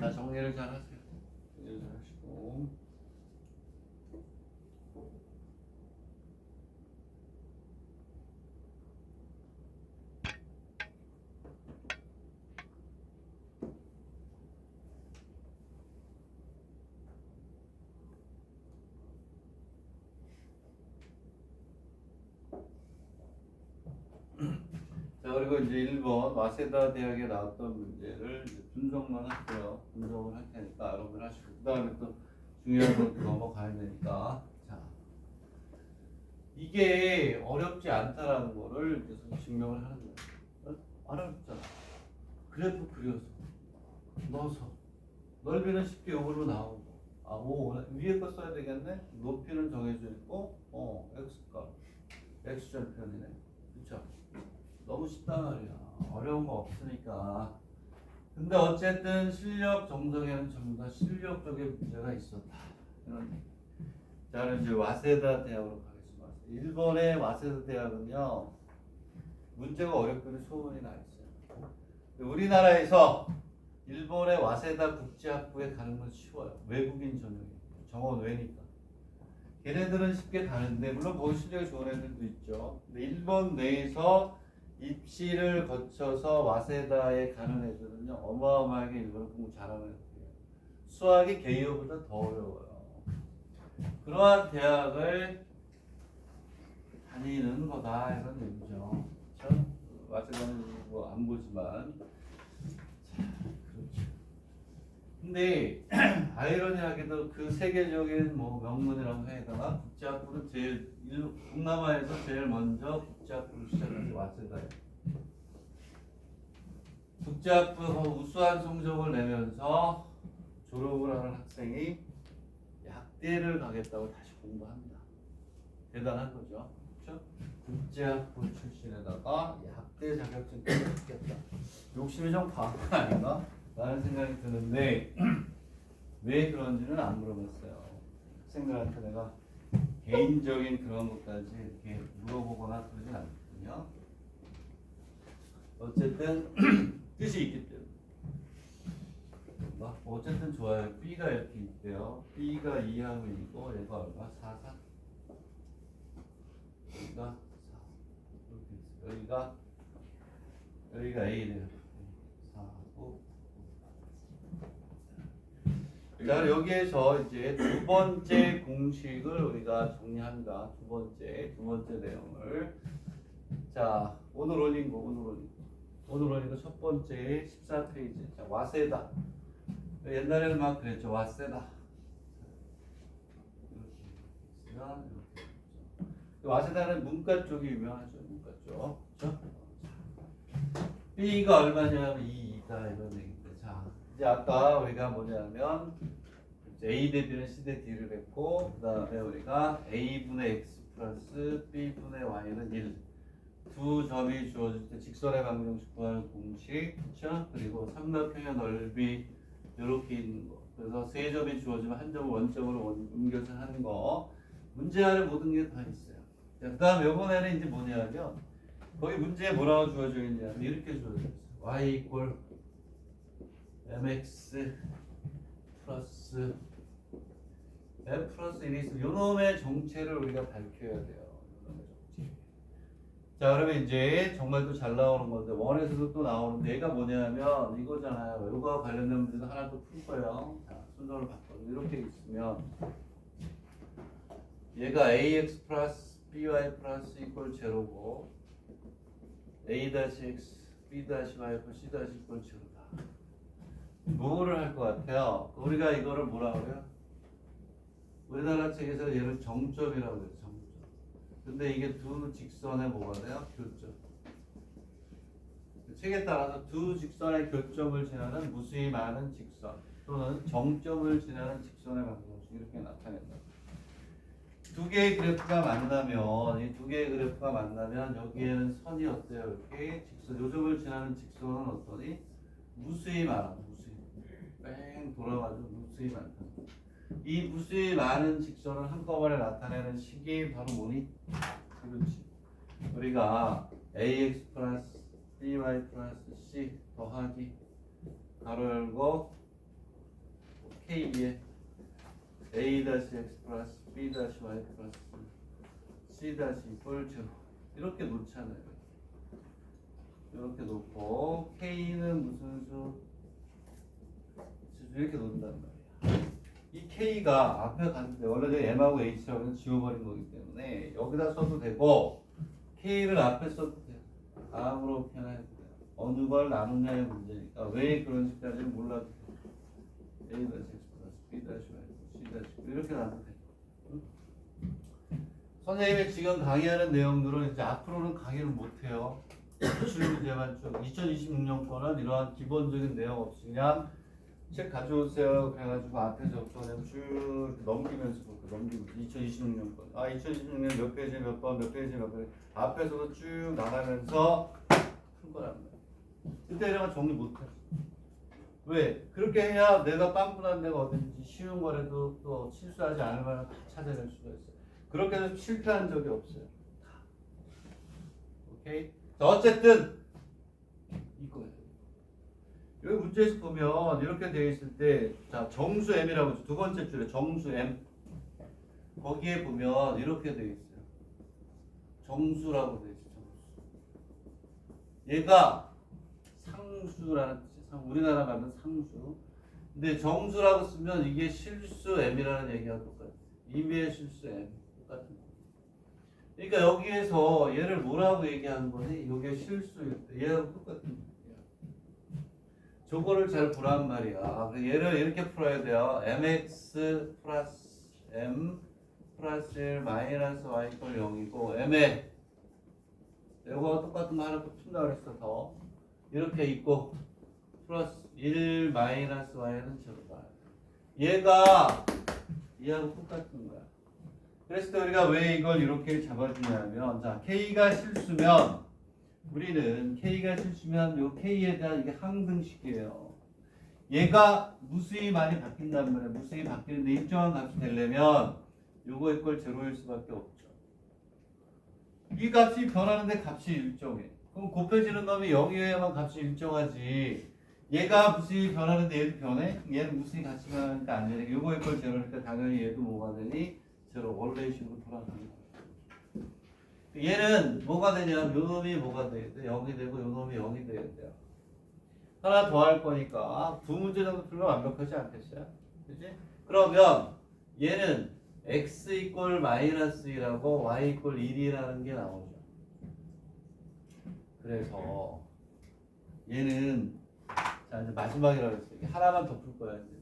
자 정리를 잘 하세요. 정리를 잘 하시고 그리고 이제 1번 와세다 대학에 나왔던 문제를 이제 분석만 할게요. 분석을 할 테니까 여러분들 하시고 그 다음에 또 중요한 거 넘어가야 되니까. 자, 이게 어렵지 않다라는 거를 이제 증명을 하는 거예요. 알아듣잖아. 그래프 그려서 넣어서 넓이는 쉽게 이걸로 나오고 위에 거 써야 되겠네. 높이는 정해져 있고 x값 x절 편이네. 그쵸? 너무 쉽단 말이야. 어려운 거 없으니까. 근데 어쨌든 실력 정석에는 전부 다 실력적인 문제가 있었다. 자, 그럼 이제 와세다 대학으로 가겠습니다. 일본의 와세다 대학은요, 문제가 어렵거든 소문이 나 있어요. 우리나라에서 일본의 와세다 국제학부에 가는 건 쉬워요. 외국인 전용이에요. 정원 외니까. 걔네들은 쉽게 가는데 물론 거기 실력이 좋은 애들도 있죠. 근데 일본 내에서 입시를 거쳐서 와세다에 가는 애들은요 어마어마하게 일본 공부 잘하는 애들이에요. 수학이 개요보다 더 어려워요. 그러한 대학을 다니는 거다 이런 얘기죠. 그렇죠? 와세다는 뭐 안 보지만 그렇죠. 근데 아이러니하게도 그 세계적인 뭐 명문이라고 해야 되나 국제학부는 제일 동남아에서 제일 먼저 국제학부를 시작한 게 와세다예요. 국제학부 우수한 성적을 내면서 졸업을 하는 학생이 약대를 가겠다고 다시 공부합니다. 대단한 거죠. 그렇죠? 국제학부 출신에다가 약대 자격증까지 받겠다. 욕심이 좀 강한 거 아닌가? 라는 생각이 드는데 왜 그런지는 안 물어봤어요. 학생들한테 내가 개인적인 그런 것까지 이렇게 물어보거나 그러진 않거든요. 어쨌든 뜻이 있기 때문에 어쨌든 좋아요. B가 이렇게 있대요. B가 2하고 2고 얘가 얼마? 4, 4 여기가 4 이렇게 있어요. 여기가 A래요. 4, 9 자, 여기에서 이제 두 번째 공식을 우리가 정리한다. 두 번째 내용을. 자, 오늘 올린 거 첫 번째 14페이지. 자, 와세다. 옛날에는 막 그랬죠. 와세다. 이렇게. 와세다는 문과 쪽이 유명하죠. 문과 쪽. 그렇죠? B가 얼마냐면 2다 이런 얘기인데. 자, 이제 아까 우리가 뭐냐면 A 대 B는 C 대 D를 했고 그 다음에 우리가 A분의 X 플러스 B분의 Y는 1 두 점이 주어질 때 직선의 방정식 구하는 공식 그렇죠? 그리고 삼각형의 넓이 이렇게 있는 거 그래서 세 점이 주어지면 한 점을 원점으로 옮겨서 하는 거 문제 안에 모든 게 다 있어요. 그 다음 이번에는 이제 뭐냐면 거기 문제에 뭐라고 주어져 있냐면 이렇게 주어져 있어요. Y 이퀄 mx 플러스 m 플러스 1이 있으면 요놈의 정체를 우리가 밝혀야 돼요. 요놈의 정체. 자, 그러면 이제 정말 또 잘 나오는 건데 원에서도 또 나오는데 얘가 뭐냐면 이거잖아요. 요거와 관련된 문제도 하나 또 풀 거예요. 자, 순서를 바꿔서 이렇게 있으면 얘가 ax 플러스 by 플러스 이퀄 제로고 a-x b-y 플러스 c- 이퀄 제로다. 뭐를 할 것 같아요? 우리가 이거를 뭐라 그래요? 우리나라 책에서 얘를 정점이라고 해요. 정점. 근데 이게 두 직선의 뭐가 돼요? 교점. 책에 따라서 두 직선의 교점을 지나는 무수히 많은 직선 또는 정점을 지나는 직선의 방정식 이렇게 나타낸다. 두 개의 그래프가 만나면 이 두 개의 그래프가 만나면 여기에는 선이 어때요? 이렇게 직선 요점을 지나는 직선은 어떠니? 무수히 많아. 무수히 뺑 돌아가지고 무수히 많다. 이 무수히 많은 직선을 한꺼번에 나타내는 식이 바로 뭐니? 그렇지. 우리가 ax 플러스 by 플러스 c 더하기 가로 열고 k에 a-x 플러스 b-y 플러스 c 이퀄 제로 이렇게 놓잖아요. 이렇게 놓고 k는 무슨 수? 이렇게 놓는단 말이야. 이 k가 앞에 갔는데 원래 m하고 h라고 지워버린 거기 때문에 여기다 써도 되고 k를 앞에 써도 돼요. 다음으로 표현해야 돼요. 어느 걸 나누냐의 문제니까 왜 그런 식까지는 몰라도 돼. A-X 플러스 B-Y, C- 이렇게 나누면 돼. 응? 선생님이 지금 강의하는 내용들은 이제 앞으로는 강의를 못해요. 기출 문제만 쭉. 2026년 거는 이러한 기본적인 내용 없이 그냥 책 가져오세요. 그래가지고 앞에서부터 그냥 쭉 넘기면서 볼게요. 넘기면서 2026년 거. 2026년 몇 페이지 몇 번, 몇 페이지 몇 번. 앞에서도 쭉 나가면서 푼 거란 말이야. 그때 이런 거 정리 못해. 왜? 그렇게 해야 내가 빵꾸난 데가 어딘지 쉬운 거라도 또 실수하지 않을 만한 다 찾아낼 수가 있어요. 그렇게 해서 실패한 적이 없어요. 오케이? 자, 어쨌든 이거예요. 여기 문제에서 보면 이렇게 되어 있을 때, 자, 정수 m이라고 있죠. 두 번째 줄에 정수 m. 거기에 보면 이렇게 되어 있어요. 정수라고 되어 있죠. 정수. 얘가 상수라는 뜻이에요. 우리나라 말은 상수. 근데 정수라고 쓰면 이게 실수 m이라는 얘기가 똑같아요. 임의의 실수 m. 똑같은 거. 그러니까 여기에서 얘를 뭐라고 얘기하는 거니? 이게 실수일 때 얘하고 똑같은 거예요. 저거를 잘 보란 말이야. 얘를 이렇게 풀어야 돼요. mx 플러스 m 플러스 1 마이너스 y 이퀄 0이고 m에 이거 똑같은 거 하나 또 푼다 그랬어. 더 이렇게 있고 플러스 1 마이너스 y는 저거다. 얘가 얘하고 똑같은 거야. 그래서 또 우리가 왜 이걸 이렇게 잡아주냐면, 자, K가 실수면, 우리는 K가 실수면 요 K에 대한 이게 항등식이에요. 얘가 무수히 많이 바뀐단 말이에요. 무수히 바뀌는데 일정한 값이 되려면 요거 이꼴 제로일 수밖에 없죠. 이 값이 변하는데 값이 일정해. 그럼 곱해지는 놈이 0이어야만 값이 일정하지. 얘가 무수히 변하는데 얘도 변해? 얘는 무수히 같이 변하니까 안 되니까 요거 이꼴 제로니까 당연히 얘도 뭐가 되니? 제로 원래 식으로 돌아가는 거예요. 얘는 뭐가 되냐면 요 놈이 뭐가 돼야 돼? 0이 되고 요 놈이 0이 돼야 돼요. 하나 더 할 거니까 두 문제 정도 풀면 완벽하지 않겠어요? 그치? 그러면 얘는 x 이꼴 마이너스 2라고 y 이꼴 1이라는 게 나오죠. 그래서 얘는 자 이제 마지막이라고 했어요. 하나만 더 풀 거야 이제.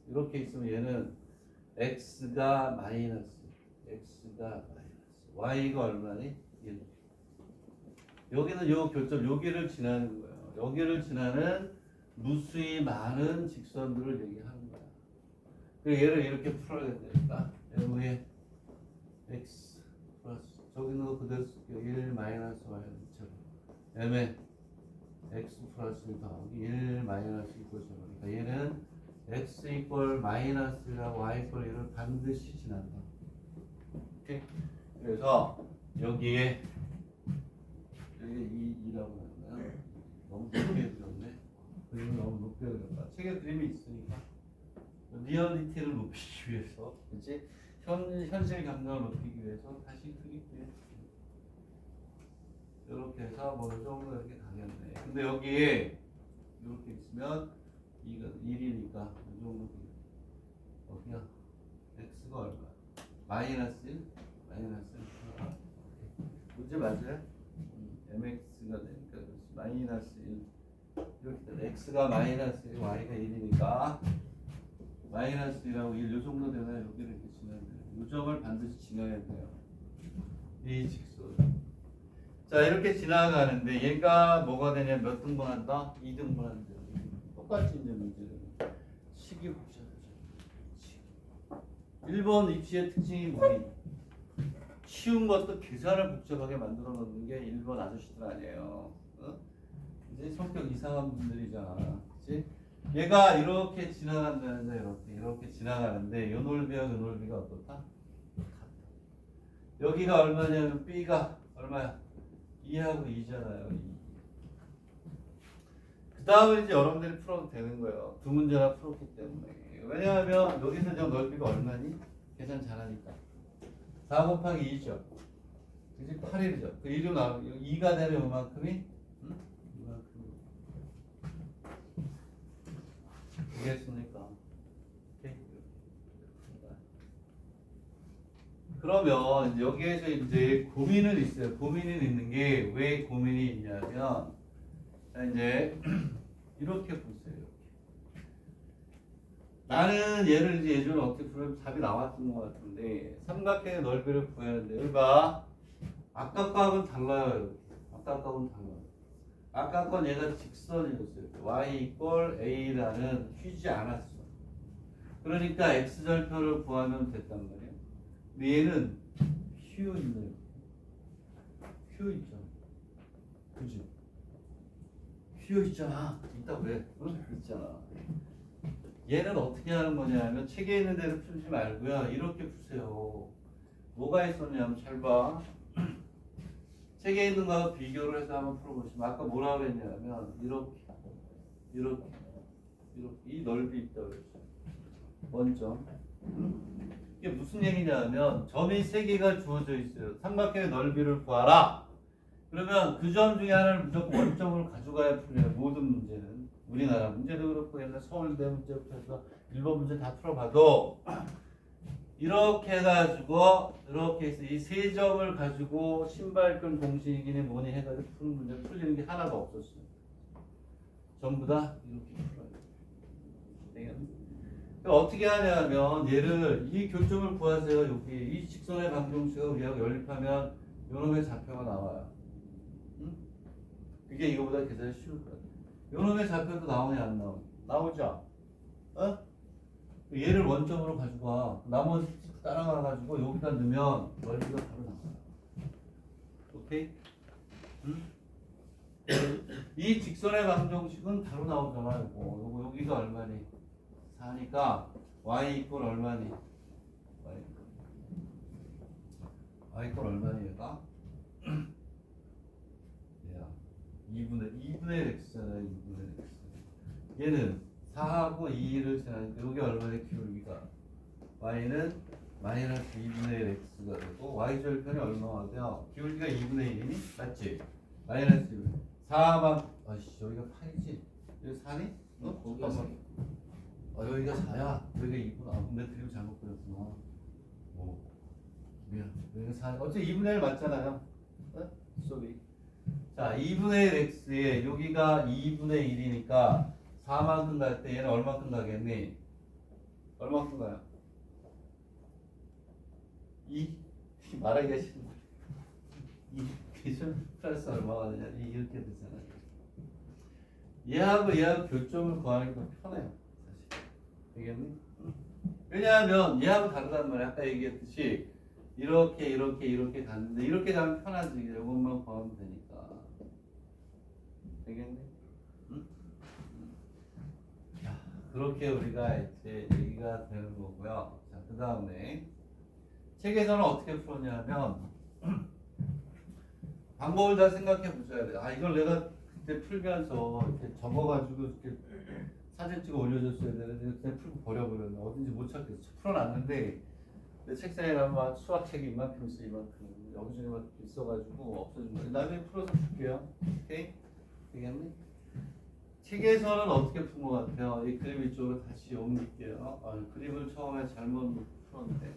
이렇게 있으면 얘는 x가 마이너스 y가 얼마니? 1. 여기는 요 교점 여기를 지나는 거예요. 여기를 지나는 무수히 많은 직선들을 얘기하는 거야. 그리고 얘를 이렇게 풀어야 되니까 여기에 x 플러스 저기는 거 그대로 쓸게요. 1 마이너스 y는 제로. m에 x 플러스 1 더하기 1 마이너스 이꼴 제로. 그러니까 얘는 x 이꼴 마이너스 1하고 y 이꼴 1을 반드시 지난다. 오케이? 그래서 여기에 여기 2라고 하면 너무 높게 그렸네. 그림을 너무 높게 그렸다. 책에 그림이 있으니까 리얼리티를 높이기 위해서, 그렇지? 현실 감각을 높이기 위해서 다시 크게 그렸습니다. 이렇게 해서 뭐 정도 이렇게 가겠네. 근데 여기에 이렇게 있으면 이거 1이니까 이 정도 여기가 x가 얼마? 마이너스 1? 마이너스 1. 문제 맞아요? mx가 되니까 마이너스 1 이렇게 되면 x가 마이너스 1, y가 1이니까 마이너스 1하고 1 요 정도 되면 여기를 이렇게 지나야 돼요. 요 점을 반드시 지나야 돼요. 이 직선. 자 이렇게 지나가는데 얘가 뭐가 되냐 몇 등분한다? 2등분한다. 똑같이 이제 문제를 식이 복잡하죠. 1번 입시의 특징이 뭐니? 쉬운 것도 계산을 복잡하게 만들어 놓는 게 1번 아저씨들 아니에요. 어? 이제 성격 이상한 분들이잖아. 그치? 얘가 이렇게 지나간다는데 이렇게 지나가는데 요 넓이와 요 넓이가 어떻다? 같다. 여기가 얼마냐면 B가 얼마야? 2하고 2잖아요. 2. 그 다음에 이제 여러분들이 풀어도 되는 거예요. 두 문제나 풀었기 때문에. 왜냐하면 여기서 저 넓이가 얼마니? 계산 잘하니까. 4 곱하기 2죠. 그지? 8이죠. 그 1로 나오면 2가 되면 요만큼이? 응? 이만큼이. 되겠습니까? 오케이. 그러면 여기에서 이제 고민은 있어요. 고민은 있는 게 왜 고민이 있냐면 자, 이제 이렇게 보세요. 나는 얘를 이제 예전에 어떻게 풀면 답이 나왔던 것 같은데 삼각형의 넓이를 구하는데 여기 봐. 아까 거하고는 달라요. 아까 거하고는 달라요. 아까 건 얘가 직선이었어요. y 이퀄 a라는 휘지 않았어. 그러니까 x절표를 구하면 됐단 말이야. 근데 얘는 휘어 있네요. 휘어 있잖아. 그지? 휘어 있잖아. 있다 왜? 응? 있잖아. 얘는 어떻게 하는 거냐면 책에 있는 대로 풀지 말고요. 이렇게 푸세요. 뭐가 있었냐면 잘 봐. 책에 있는 거하고 비교를 해서 한번 풀어보시면 아까 뭐라고 했냐면 이렇게 이 넓이 있다고 했어요. 원점. 이게 무슨 얘기냐면 점이 3개가 주어져 있어요. 삼각형의 넓이를 구하라. 그러면 그 점 중에 하나를 무조건 원점으로 가져가야 풀려요. 모든 문제는. 우리나라 문제도 그렇고 옛날 서울대 문제부터 해서 일본 문제 다 풀어봐도 이렇게 해가지고 이렇게 해서 이 3점을 가지고 신발끈 공식이니 뭐니 해가지고 푸는 문제 풀리는 게 하나도 없었어요. 전부 다 이렇게 풀어요. 어떻게 하냐면 얘를 이 교점을 구하세요. 여기 이 직선의 방정식을 우리하고 연립하면 요놈의 좌표가 나와요. 응? 그게 이거보다 계산이 쉬울 거야. 요놈의 좌표도 나오냐 안 나오냐? 나오죠? 어? 얘를 원점으로 가지고 와. 나머지 따라가가지고 여기다 넣으면 넓이가 바로 나와요. 오케이? 응? 이 직선의 방정식은 바로 나오잖아. 요거 여기가 얼마니? 4니까 y 이퀄 얼마니? y 이퀄 얼마니 얘가? 얘야 2분의 1 x잖아요. 2분의 1 x. 얘는 4하고 2를 제하니까 여기 얼마의 기울기가 y는 마이너스 2분의 1 x가 되고 y절편이 얼마가 돼요? 기울기가 2분의 1이니? 맞지? 마이너스 2분의 1. 4만 아씨 여기가 8이지? 여기 4니? 어? 거기가 여기가 4야. 여기가 2구나. 근데 그림 잘못 그렸구나. 오. 미안. 여기가 4. 어차피 2분의 1 맞잖아요. 어? 쏘리. 자, 2분의 1 x에 여기가 2분의 1이니까 4만큼 갈 때 얘는 얼마큼 가겠니? 얼마큼 가요? 2. 말하기가 싫은 거야. 2. 기준 플러스 얼마가 되냐? 이렇게 되잖아요. 얘하고 교점을 구하는 게 더 편해요. 되겠니? 왜냐하면 얘하고 다르단 말이야. 아까 얘기했듯이 이렇게 갔는데 이렇게 가면 편하지. 이것만 구하면 되니까. 되겠니? 응? 자, 그렇게 우리가 이제 얘기가 되는 거고요. 자, 그 다음에 책에서는 어떻게 풀었냐면 방법을 다 생각해 보셔야 돼요. 이걸 내가 그때 풀면서 이렇게 적어가지고 이렇게 사진 찍어 올려줬어야 되는데 그냥 풀고 버려버렸네. 어딘지 못 찾겠어. 풀어놨는데 내 책상에 가면 수학책이 이만큼 있어. 이만큼 여기저기 막 있어가지고 없어진 거야. 나중에 풀어서 줄게요. 오케이? 되겠니? 책에서는 어떻게 푼 것 같아요? 이 그림 이쪽으로 다시 옮길게요. 그림을 처음에 잘못 놓고 풀었는데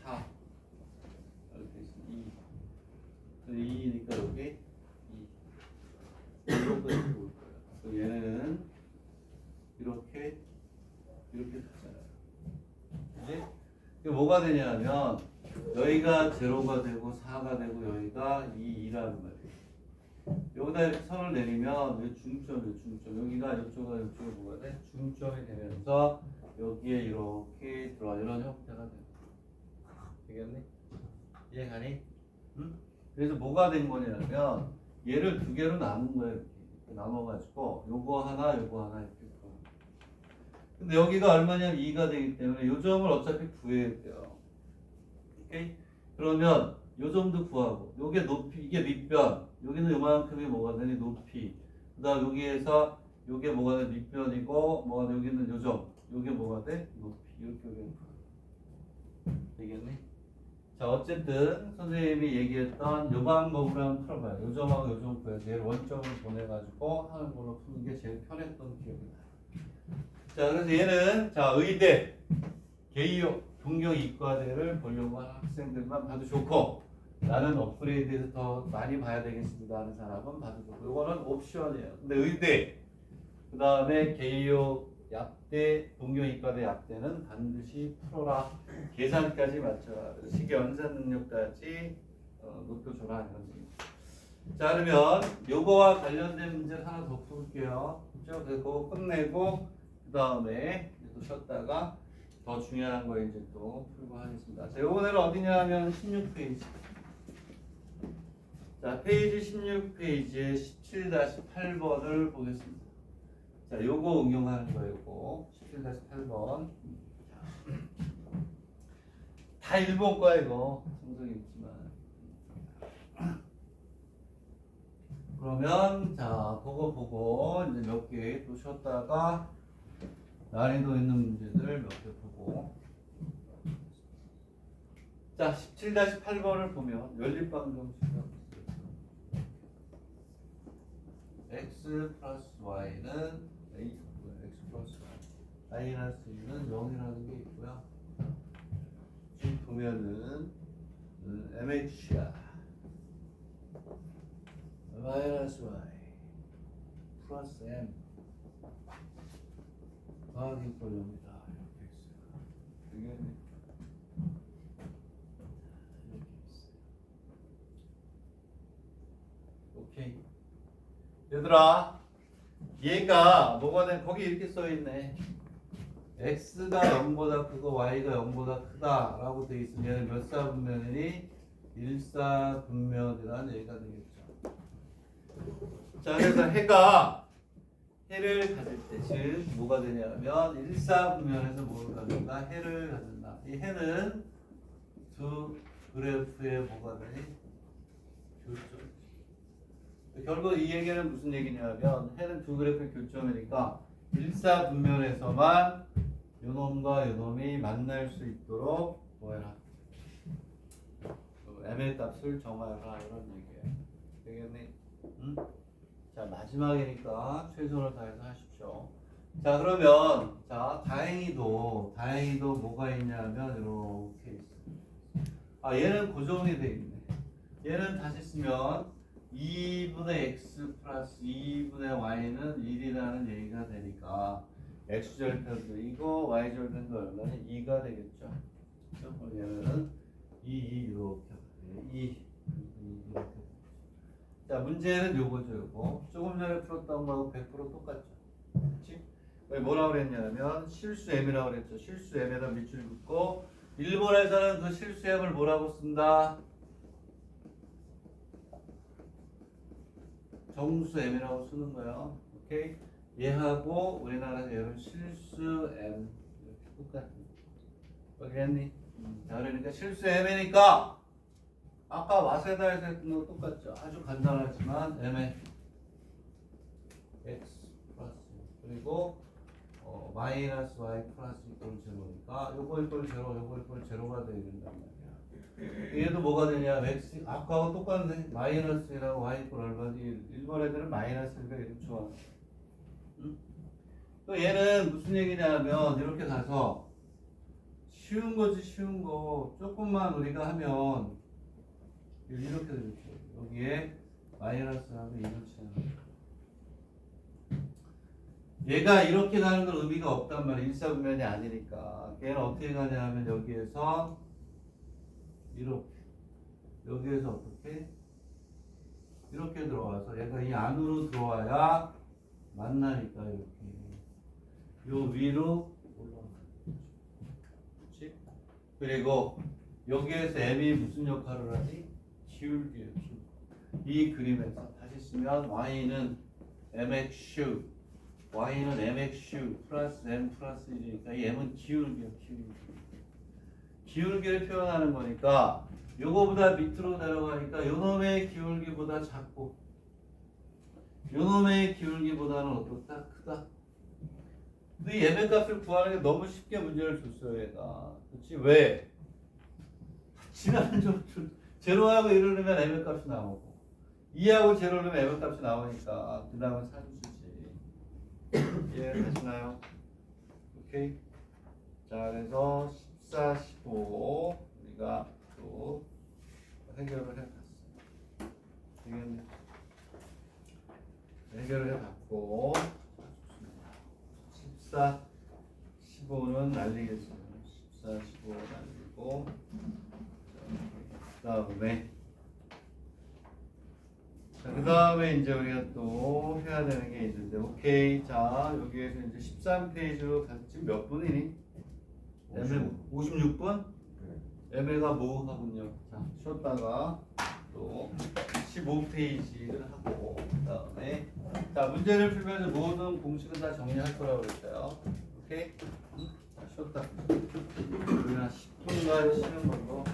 4 이렇게 있어. 2 2니까 여기 2 이렇게 올 거예요. 얘는 이렇게 되잖아요. 그지? 이게 뭐가 되냐면 여기가 0가 되고 4가 되고 여기가 2라는 말이에요. 여기다 이렇게 선을 내리면 여기 중점이에요. 중점. 여기가 이쪽으로 뭐가 돼? 중점이 되면서 여기에 이렇게 들어와 이런 형태가 돼요. 되겠니? 이해가니? 응? 그래서 뭐가 된 거냐면 얘를 2개로 나눈 거예요. 이렇게 나눠가지고 요거 하나 이렇게. 근데 여기가 얼마냐면 2가 되기 때문에 요 점을 어차피 구해야 돼요. 오케이? 그러면 요 점도 구하고 요게 높이 이게 밑변 여기는 요만큼이 뭐가 되니 높이 그 다음 여기에서 요게 뭐가 돼 밑변이고 뭐가 돼 여기는 요 점 요게 뭐가 돼 높이 이렇게 되겠니? 자 어쨌든 선생님이 얘기했던 요 방법으로 한번 풀어봐요. 요 점하고 요 점 구해서 얘를 원점을 보내가지고 하는 걸로 푸는 게 제일 편했던 기억이 나요. 자 그래서 얘는 자 의대 개요 동경 이과대를 보려고 하는 학생들만 봐도 좋고 나는 업그레이드해서 더 많이 봐야 되겠습니다 하는 사람은 봐도 좋고 이거는 옵션이에요. 근데 의대 그 다음에 개요 약대 동경 이과대 약대는 반드시 풀어라. 계산까지 맞춰라. 식의 연산 능력까지 높여줘라 이런 얘기. 자 그러면 요거와 관련된 문제를 하나 더 풀게요. 그죠? 그거 끝내고 그 다음에 또 쉬었다가 더 중요한 거 이제 또 풀고 하겠습니다. 자 요번에는 어디냐 하면 16페이지. 자 페이지 16페이지에 17-8번을 보겠습니다. 자 요거 응용하는 거예요. 17-8번. 다 일본 거야 이거. 성성이 있지만. 그러면 자 그거 보고 이제 몇 개 또 쉬었다가 난이도 있는 문제들 몇 개 보고 자 17-8번을 보면 연립방정식이라고 있어요. x 플러스 y는 x 플러스 y 마이너스 2는 0이라는 게 있고요. 지금 보면은 mh야 마이너스 y 플러스 m 더하기 꼴입니다. 이렇게 있어요. 이렇게 있어요. 오케이. 얘들아, 얘가 뭐가 된 거기 이렇게 써 있네. x가 0보다 크고 y가 0보다 크다라고 돼 있으면 얘는 몇 사분면이니? 1사분면이라는 얘기가 되겠죠. 자, 그래서 해를 가질 때, 즉 뭐가 되냐면 1사분면에서 뭐를 갖는다? 해를 갖는다. 이 해는 두 그래프의 뭐가 되니? 교점. 결국 이 얘기는 무슨 얘기냐면 해는 두 그래프의 교점이니까 1사분면에서만 요놈과 요놈이 만날 수 있도록 뭐해라? m의 값을 정하라 이런 얘기예요. 되겠니? 응? 자 마지막이니까 최선을 다해서 하십시오. 자 그러면 자 다행히도 뭐가 있냐면 이렇게 있어요. 아 얘는 고정이 돼 있네. 얘는 다시 쓰면 2분의 x 플러스 2분의 y는 1이라는 얘기가 되니까 x절편도 이거 y절편도 얼마는 2가 되겠죠. 그럼 얘는 2 이렇게 2 이렇게. 자 문제는 요거죠. 요거 조금 전에 풀었던 거하고 100% 똑같죠. 그렇지? 뭐라고 그랬냐면 실수 m이라고 그랬죠. 실수 m에다 밑줄 긋고 일본에서는 그 실수 m을 뭐라고 쓴다? 정수 m이라고 쓰는 거예요. 오케이? 얘하고 우리나라에서 얘를 실수 m 이렇게 똑같은 거. 알겠니? 자 그러니까 실수 m이니까 아까 와세다에서 했던 거 똑같죠. 아주 간단하지만 m의 x 플러스 그리고 마이너스 y 플러스 이꼴 제로니까 요거 이꼴 제로 요거 이꼴 제로가 되어야 된단 말이야. 얘도 뭐가 되냐? x 아까하고 똑같네. 마이너스랑 y 이꼴 얼마지? 일본 애들은 마이너스가 이렇게 좋아. 응? 또 얘는 무슨 얘기냐면 이렇게 가서 쉬운 거지 쉬운 거 조금만 우리가 하면 이렇게 되겠죠. 여기에 마이너스하고 이렇게 얘가 이렇게 가는 건 의미가 없단 말이야. 일사분면이 아니니까. 걔는 어떻게 가냐 하면 여기에서 이렇게 여기에서 어떻게 이렇게 들어와서 얘가 이 안으로 들어와야 만나니까 이렇게 요 위로 올라가는 거죠. 그렇지? 그리고 여기에서 m이 무슨 역할을 하지? 기울기예요. 이 그림에서 다시 쓰면 y는 mx y는 mx 플러스 m 플러스 1이니까 이 m은 기울기예요. 기울기를 표현하는 거니까 요거보다 밑으로 내려가니까 요놈의 기울기보다 작고 요놈의 기울기보다는 어떻다? 크다. 근데 이 m의 값을 구하는 게 너무 쉽게 문제를 줬어요. 얘가. 그렇지? 왜? 지나는 좀 제로하고 1을 넣으면 m의 값이 나오고 2하고 제로를 넣으면 m의 값이 나오니까 그 다음은 산수지. 이해가 되시나요? 오케이? 자, 그래서 14, 15 우리가 또 해결을 해봤어요. 해결을 해봤고 14, 15는 날리겠어요. 14, 15 날리고 그 다음에 이제 우리가 또 해야 되는 게 있는데 오케이. 자, 여기에서 이제 13페이지로 지금 몇 분이니? 56분? 애매가 뭐 하군요. 자, 쉬었다가 또 15페이지를 하고 그다음에 자, 문제를 풀면서 모든 공식은 다 정리할 거라고 그랬어요. 오케이? 자, 쉬었다. 우리 한 10분간 쉬는 걸로.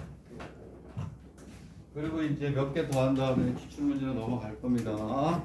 그리고 이제 몇 개 더 한 다음에 기출 문제로 넘어갈 겁니다.